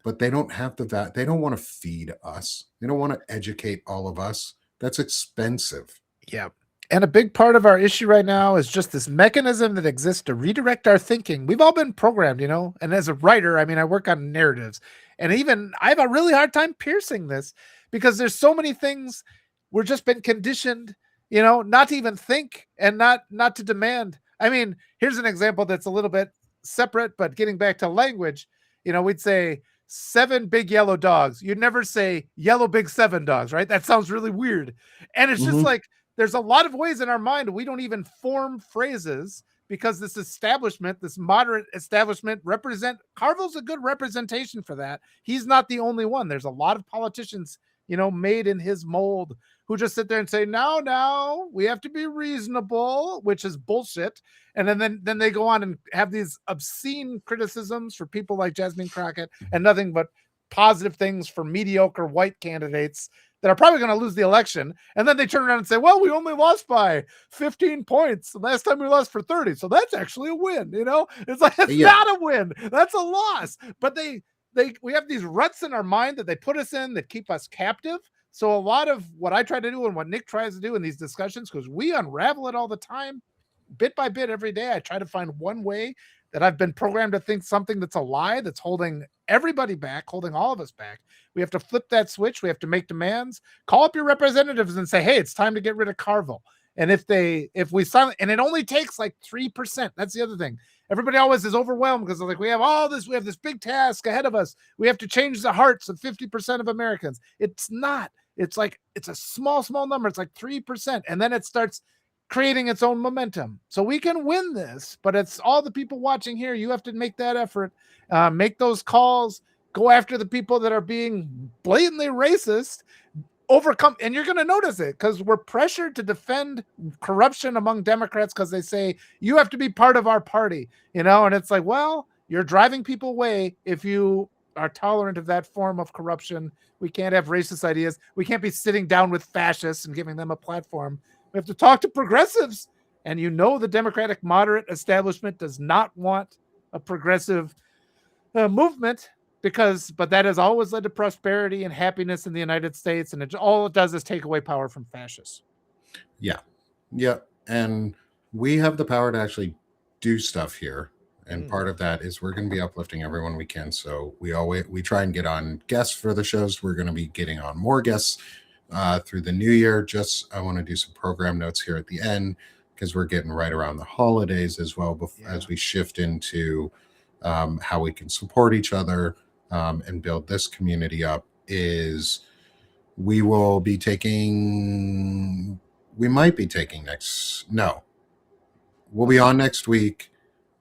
But they don't have they don't want to feed us. They don't want to educate all of us. That's expensive. Yeah. And a big part of our issue right now is just this mechanism that exists to redirect our thinking. We've all been programmed, And as a writer, I mean, I work on narratives. And even I have a really hard time piercing this because there's so many things we're just been conditioned, not to even think and not to demand. I mean, here's an example that's a little bit separate, but getting back to language, we'd say 7 big yellow dogs. You'd never say yellow big 7 dogs, right? That sounds really weird. And it's just Mm-hmm. like there's a lot of ways in our mind we don't even form phrases because this establishment, this moderate establishment, Carville's a good representation for that. He's not the only one. There's a lot of politicians, made in his mold who just sit there and say, now, we have to be reasonable, which is bullshit. And then they go on and have these obscene criticisms for people like Jasmine Crockett and nothing but positive things for mediocre white candidates that are probably going to lose the election. And then they turn around and say, well, we only lost by 15 points. The last time we lost for 30. So that's actually a win. It's like, it's not a win. That's a loss. But we have these ruts in our mind that they put us in that keep us captive. So a lot of what I try to do and what Nick tries to do in these discussions, because we unravel it all the time, bit by bit every day, I try to find one way that I've been programmed to think something that's a lie, that's holding everybody back, holding all of us back. We have to flip that switch. We have to make demands, call up your representatives and say, hey, it's time to get rid of Carville. And if we silence, and it only takes like 3%. That's the other thing. Everybody always is overwhelmed because they're like, we have this big task ahead of us. We have to change the hearts of 50% of Americans. It's not. It's like, it's a small number. It's like 3%. And then it starts creating its own momentum. So we can win this, but it's all the people watching here. You have to make that effort, make those calls, go after the people that are being blatantly racist, overcome. And you're going to notice it because we're pressured to defend corruption among Democrats because they say, you have to be part of our party, and it's like, well, you're driving people away if you are tolerant of that form of corruption. We can't have racist ideas. We can't be sitting down with fascists and giving them a platform. We have to talk to progressives. And the Democratic moderate establishment does not want a progressive movement but that has always led to prosperity and happiness in the United States. And all it does is take away power from fascists. Yeah. Yeah. And we have the power to actually do stuff here. And part of that is we're going to be uplifting everyone we can. So we try and get on guests for the shows. We're going to be getting on more guests through the new year. I want to do some program notes here at the end because we're getting right around the holidays as well as we shift into how we can support each other and build this community up. We might be taking we'll be on next week.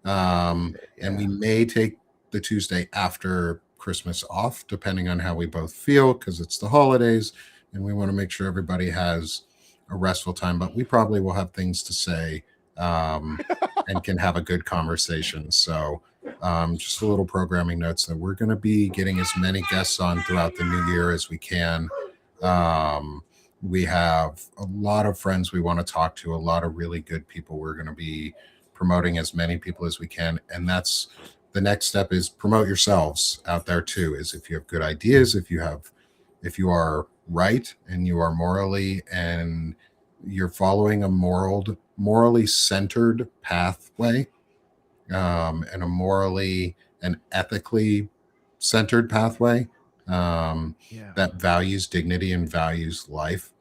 And we may take the Tuesday after Christmas off, depending on how we both feel, because it's the holidays and we want to make sure everybody has a restful time. But we probably will have things to say and can have a good conversation. So just a little programming notes that we're going to be getting as many guests on throughout the new year as we can. We have a lot of friends we want to talk to, a lot of really good people. We're going to be promoting as many people as we can. And that's the next step, is promote yourselves out there too. Is if you have good ideas, if you are right and you are morally and you're following a morally centered pathway, and a morally and ethically centered pathway that values dignity and values life,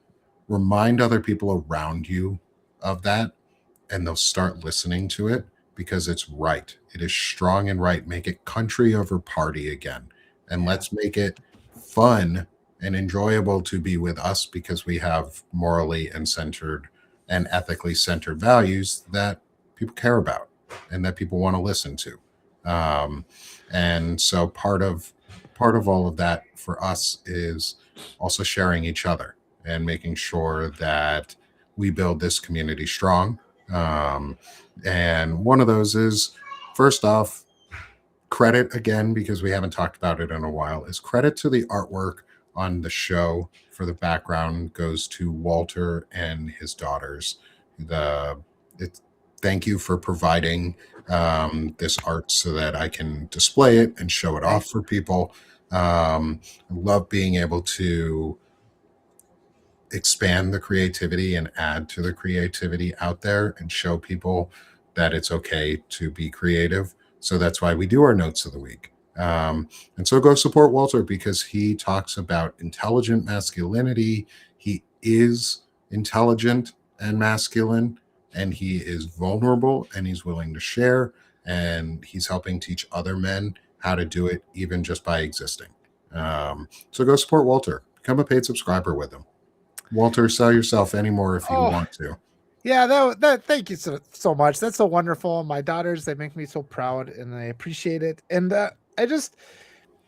remind other people around you of that, and they'll start listening to it because it's right. It is strong and right. Make it country over party again. And let's make it fun and enjoyable to be with us because we have morally and centered and ethically centered values that people care about and that people want to listen to. And so part of all of that for us is also sharing each other and making sure that we build this community strong. And one of those is, first off, credit again, because we haven't talked about it in a while, is credit to the artwork on the show for the background goes to Walter and his daughters. The it, Thank you for providing this art so that I can display it and show it Hey, off for people. I love being able to expand the creativity and add to the creativity out there and show people that it's okay to be creative. So that's why we do our notes of the week. And so go support Walter because he talks about intelligent masculinity. He is intelligent and masculine, and he is vulnerable and he's willing to share. And he's helping teach other men how to do it, even just by existing. So go support Walter, become a paid subscriber with him. Walter, sell yourself anymore if you oh, want to. yeah, that thank you so much. That's so wonderful. My daughters, they make me so proud and I appreciate it. And I just,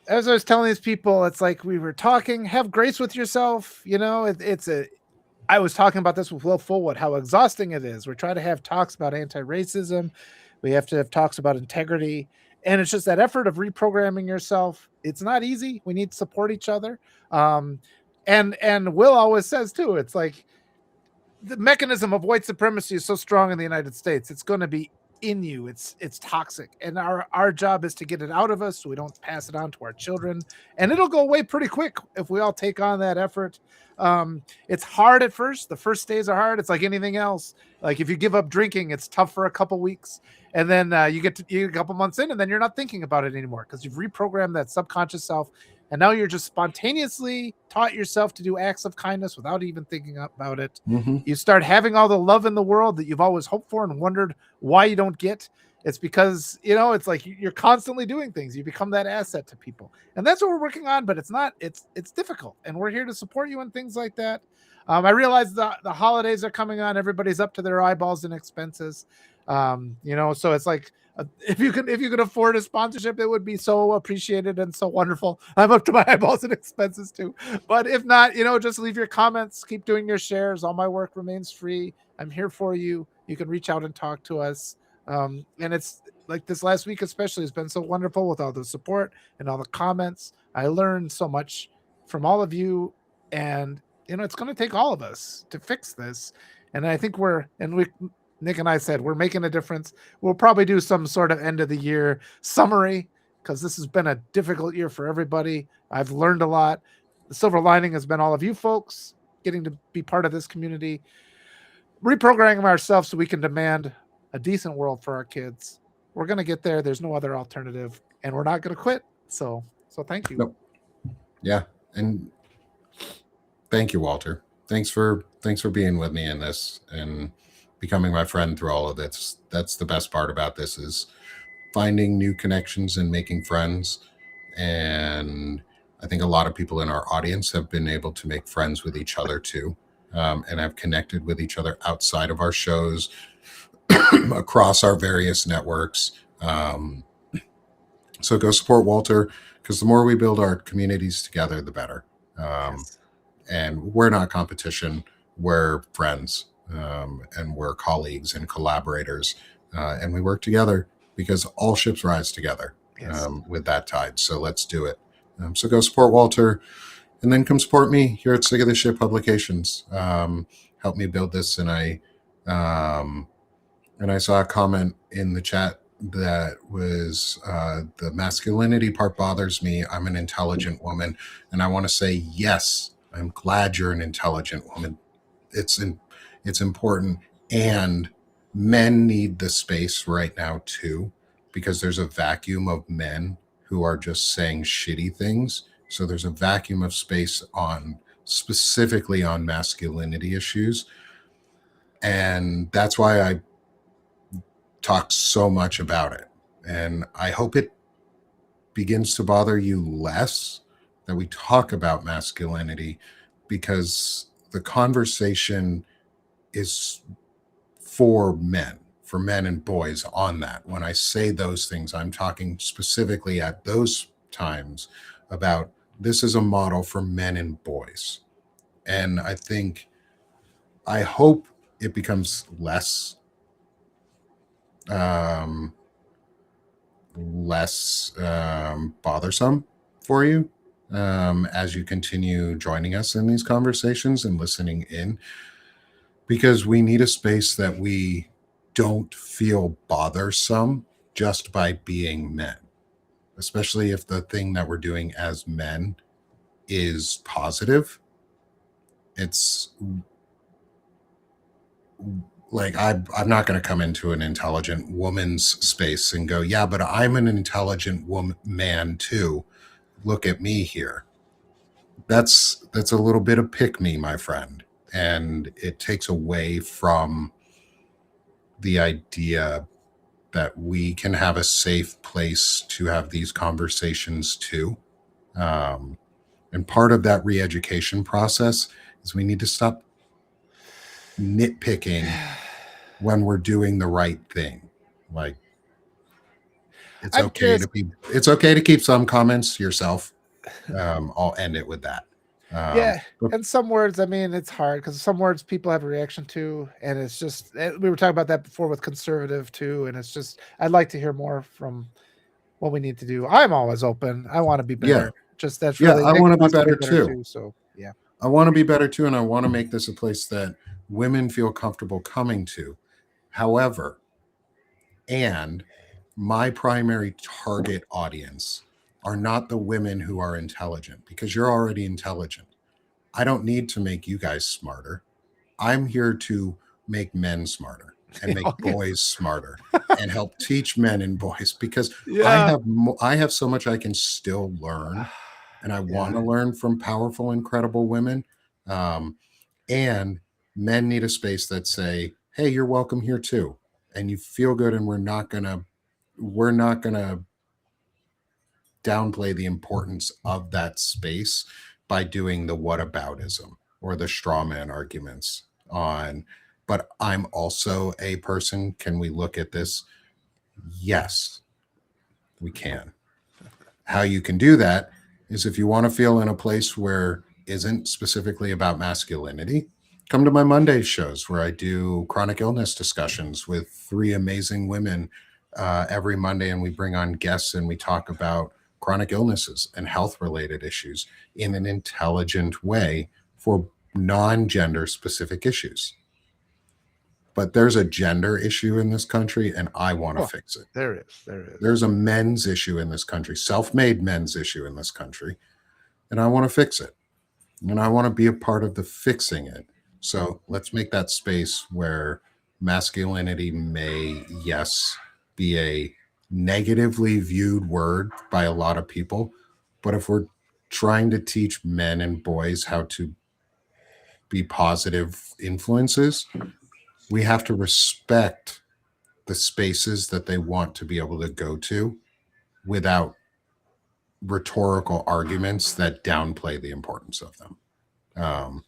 as I was telling these people, it's like we were talking, have grace with yourself. I was talking about this with Will Fullwood, how exhausting it is. We're trying to have talks about anti-racism. We have to have talks about integrity. And it's just that effort of reprogramming yourself. It's not easy. We need to support each other. Um, and Will always says too, it's like the mechanism of white supremacy is so strong in the United States. It's going to be in you. It's toxic, and our job is to get it out of us so we don't pass it on to our children. And it'll go away pretty quick if we all take on that effort. It's hard at first. The first days are hard. It's like anything else. Like if you give up drinking, it's tough for a couple weeks, and then you get a couple months in, and then you're not thinking about it anymore because you've reprogrammed that subconscious self. And now you're just spontaneously taught yourself to do acts of kindness without even thinking about it. Mm-hmm. You start having all the love in the world that you've always hoped for and wondered why you don't get. It's because, it's like you're constantly doing things. You become that asset to people. And that's what we're working on, but it's difficult. And we're here to support you in things like that. I realize the holidays are coming on. Everybody's up to their eyeballs in expenses. So it's like, if you could afford a sponsorship, it would be so appreciated and so wonderful. I'm up to my eyeballs in expenses too. But if not, just leave your comments, keep doing your shares. All my work remains free. I'm here for you. You can reach out and talk to us. And it's like this last week, especially, has been so wonderful with all the support and all the comments. I learned so much from all of you. And, it's going to take all of us to fix this. And I think Nick and I said, we're making a difference. We'll probably do some sort of end of the year summary because this has been a difficult year for everybody. I've learned a lot. The silver lining has been all of you folks getting to be part of this community, reprogramming ourselves so we can demand a decent world for our kids. We're going to get there. There's no other alternative, and we're not going to quit. So thank you. Nope. Yeah. And thank you, Walter. Thanks for being with me in this and becoming my friend through all of this. That's the best part about this is finding new connections and making friends. And I think a lot of people in our audience have been able to make friends with each other too, and have connected with each other outside of our shows, across our various networks. So go support Walter because the more we build our communities together, the better. Yes. And we're not competition, we're friends, and we're colleagues and collaborators. And we work together because all ships rise together, Yes. with that tide. So let's do it. So go support Walter and then come support me here at Sick of the Shit Publications. Help me build this. And I saw a comment in the chat that was the masculinity part bothers me. I'm an intelligent woman. And I want to say, yes, I'm glad you're an intelligent woman. It's important. And men need the space right now, too, because there's a vacuum of men who are just saying shitty things. So there's a vacuum of space specifically on masculinity issues. And that's why I talk so much about it. And I hope it begins to bother you less that we talk about masculinity because the conversation is for men and boys on that. When I say those things, I'm talking specifically at those times about this is a model for men and boys. And I hope it becomes less bothersome for you. as you continue joining us in these conversations and listening in, because we need a space that we don't feel bothersome just by being men, especially if the thing that we're doing as men is positive. It's like I'm not going to come into an intelligent woman's space and go, yeah, but I'm an intelligent woman man too. Look at me here. That's a little bit of pick me, my friend, and it takes away from the idea that we can have a safe place to have these conversations too. Um, and part of that re-education process is we need to stop nitpicking when we're doing the right thing. Like it's I'm okay curious. to be it's okay to keep some comments to yourself. I'll end it with that. Yeah, But and some words, I mean, it's hard because some words people have a reaction to, and it's just we were talking about that before with conservative too, and it's just I'd like to hear more from what we need to do. I'm always open. I want to be yeah, better. Just that's yeah, really I Nick want to be wants to be better better too. too. So yeah, I want to be better too, and I want to make this a place that women feel comfortable coming to. However, and my primary target audience are not the women who are intelligent because you're already intelligent. I don't need to make you guys smarter. I'm here to make men smarter and make yeah, boys smarter and help teach men and boys because yeah, I have so much I can still learn, and I yeah. want to learn from powerful, incredible women. Um, and men need a space that say, "Hey, you're welcome here too," and you feel good. And we're not gonna downplay the importance of that space by doing the whataboutism or the straw man arguments on. But I'm also a person. Can we look at this? Yes, we can. How you can do that is if you want to feel in a place where isn't specifically about masculinity, come to my Monday shows where I do chronic illness discussions with three amazing women every Monday, and we bring on guests and we talk about chronic illnesses and health related issues in an intelligent way for non-gender specific issues. But there's a gender issue in this country, and I want to Oh, fix it. there is, there is. There's a men's issue in this country, self-made men's issue in this country, and I want to fix it. And I want to be a part of the fixing it. So let's make that space where masculinity may, yes, be a negatively viewed word by a lot of people. But if we're trying to teach men and boys how to be positive influences, we have to respect the spaces that they want to be able to go to without rhetorical arguments that downplay the importance of them. Um,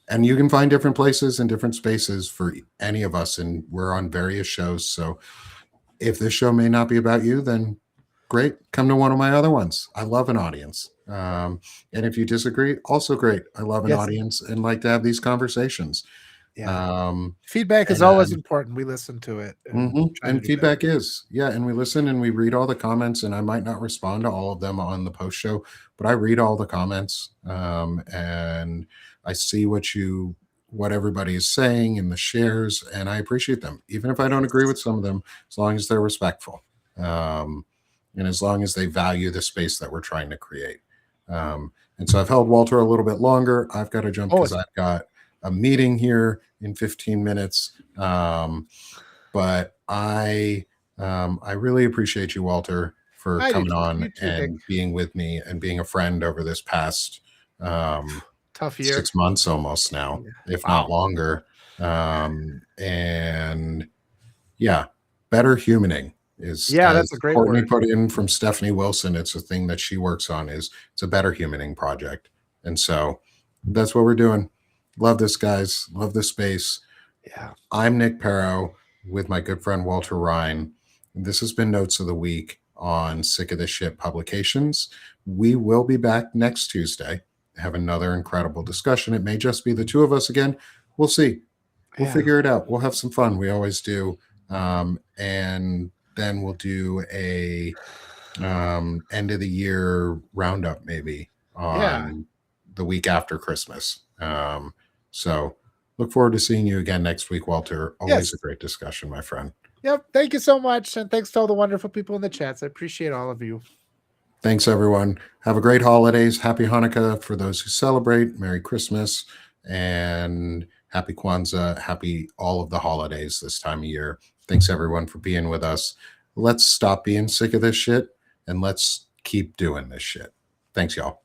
and you can find different places and different spaces for any of us, and we're on various shows. So if this show may not be about you, then great, come to one of my other ones. I love an audience. And if you disagree, also great. I love an Yes, audience and like to have these conversations. yeah. um, Feedback is always and important. We listen to it and Mhm. try to And do better. feedback is, yeah. And we listen and we read all the comments, and I might not respond to all of them on the post show, but I read all the comments, and I see what everybody is saying in the shares, and I appreciate them, even if I don't agree Yes. with some of them, as long as they're respectful, and as long as they value the space that we're trying to create. And so I've held Walter a little bit longer. I've got to jump Oh, because I've got a meeting here in 15 minutes. But I really appreciate you, Walter, for I do coming too. on You too, Nick. and being with me and being a friend over this past um, Tough year. 6 months almost now, Yeah. if Wow. not longer. And yeah, better humaning is, Yeah, as that's a great Courtney word. put in from Stephanie Wilson. It's a thing that she works on. Is it's a better humaning project, and so that's what we're doing. Love this, guys. Love this space. Yeah. I'm Nick Paro with my good friend Walter Rhein. This has been Notes of the Week on Sick of This Shit Publications. We will be back next Tuesday, have another incredible discussion. It may just be the two of us again. We'll see. We'll Yeah. figure it out. We'll have some fun. We always do. And then we'll do a end of the year roundup maybe Yeah. on the week after Christmas. So look forward to seeing you again next week, Walter. Always Yes. a great discussion, my friend. Yep. Thank you so much. And thanks to all the wonderful people in the chats. I appreciate all of you. Thanks, everyone. Have a great holidays. Happy Hanukkah for those who celebrate. Merry Christmas and happy Kwanzaa. Happy all of the holidays this time of year. Thanks, everyone, for being with us. Let's stop being sick of this shit and let's keep doing this shit. Thanks, y'all.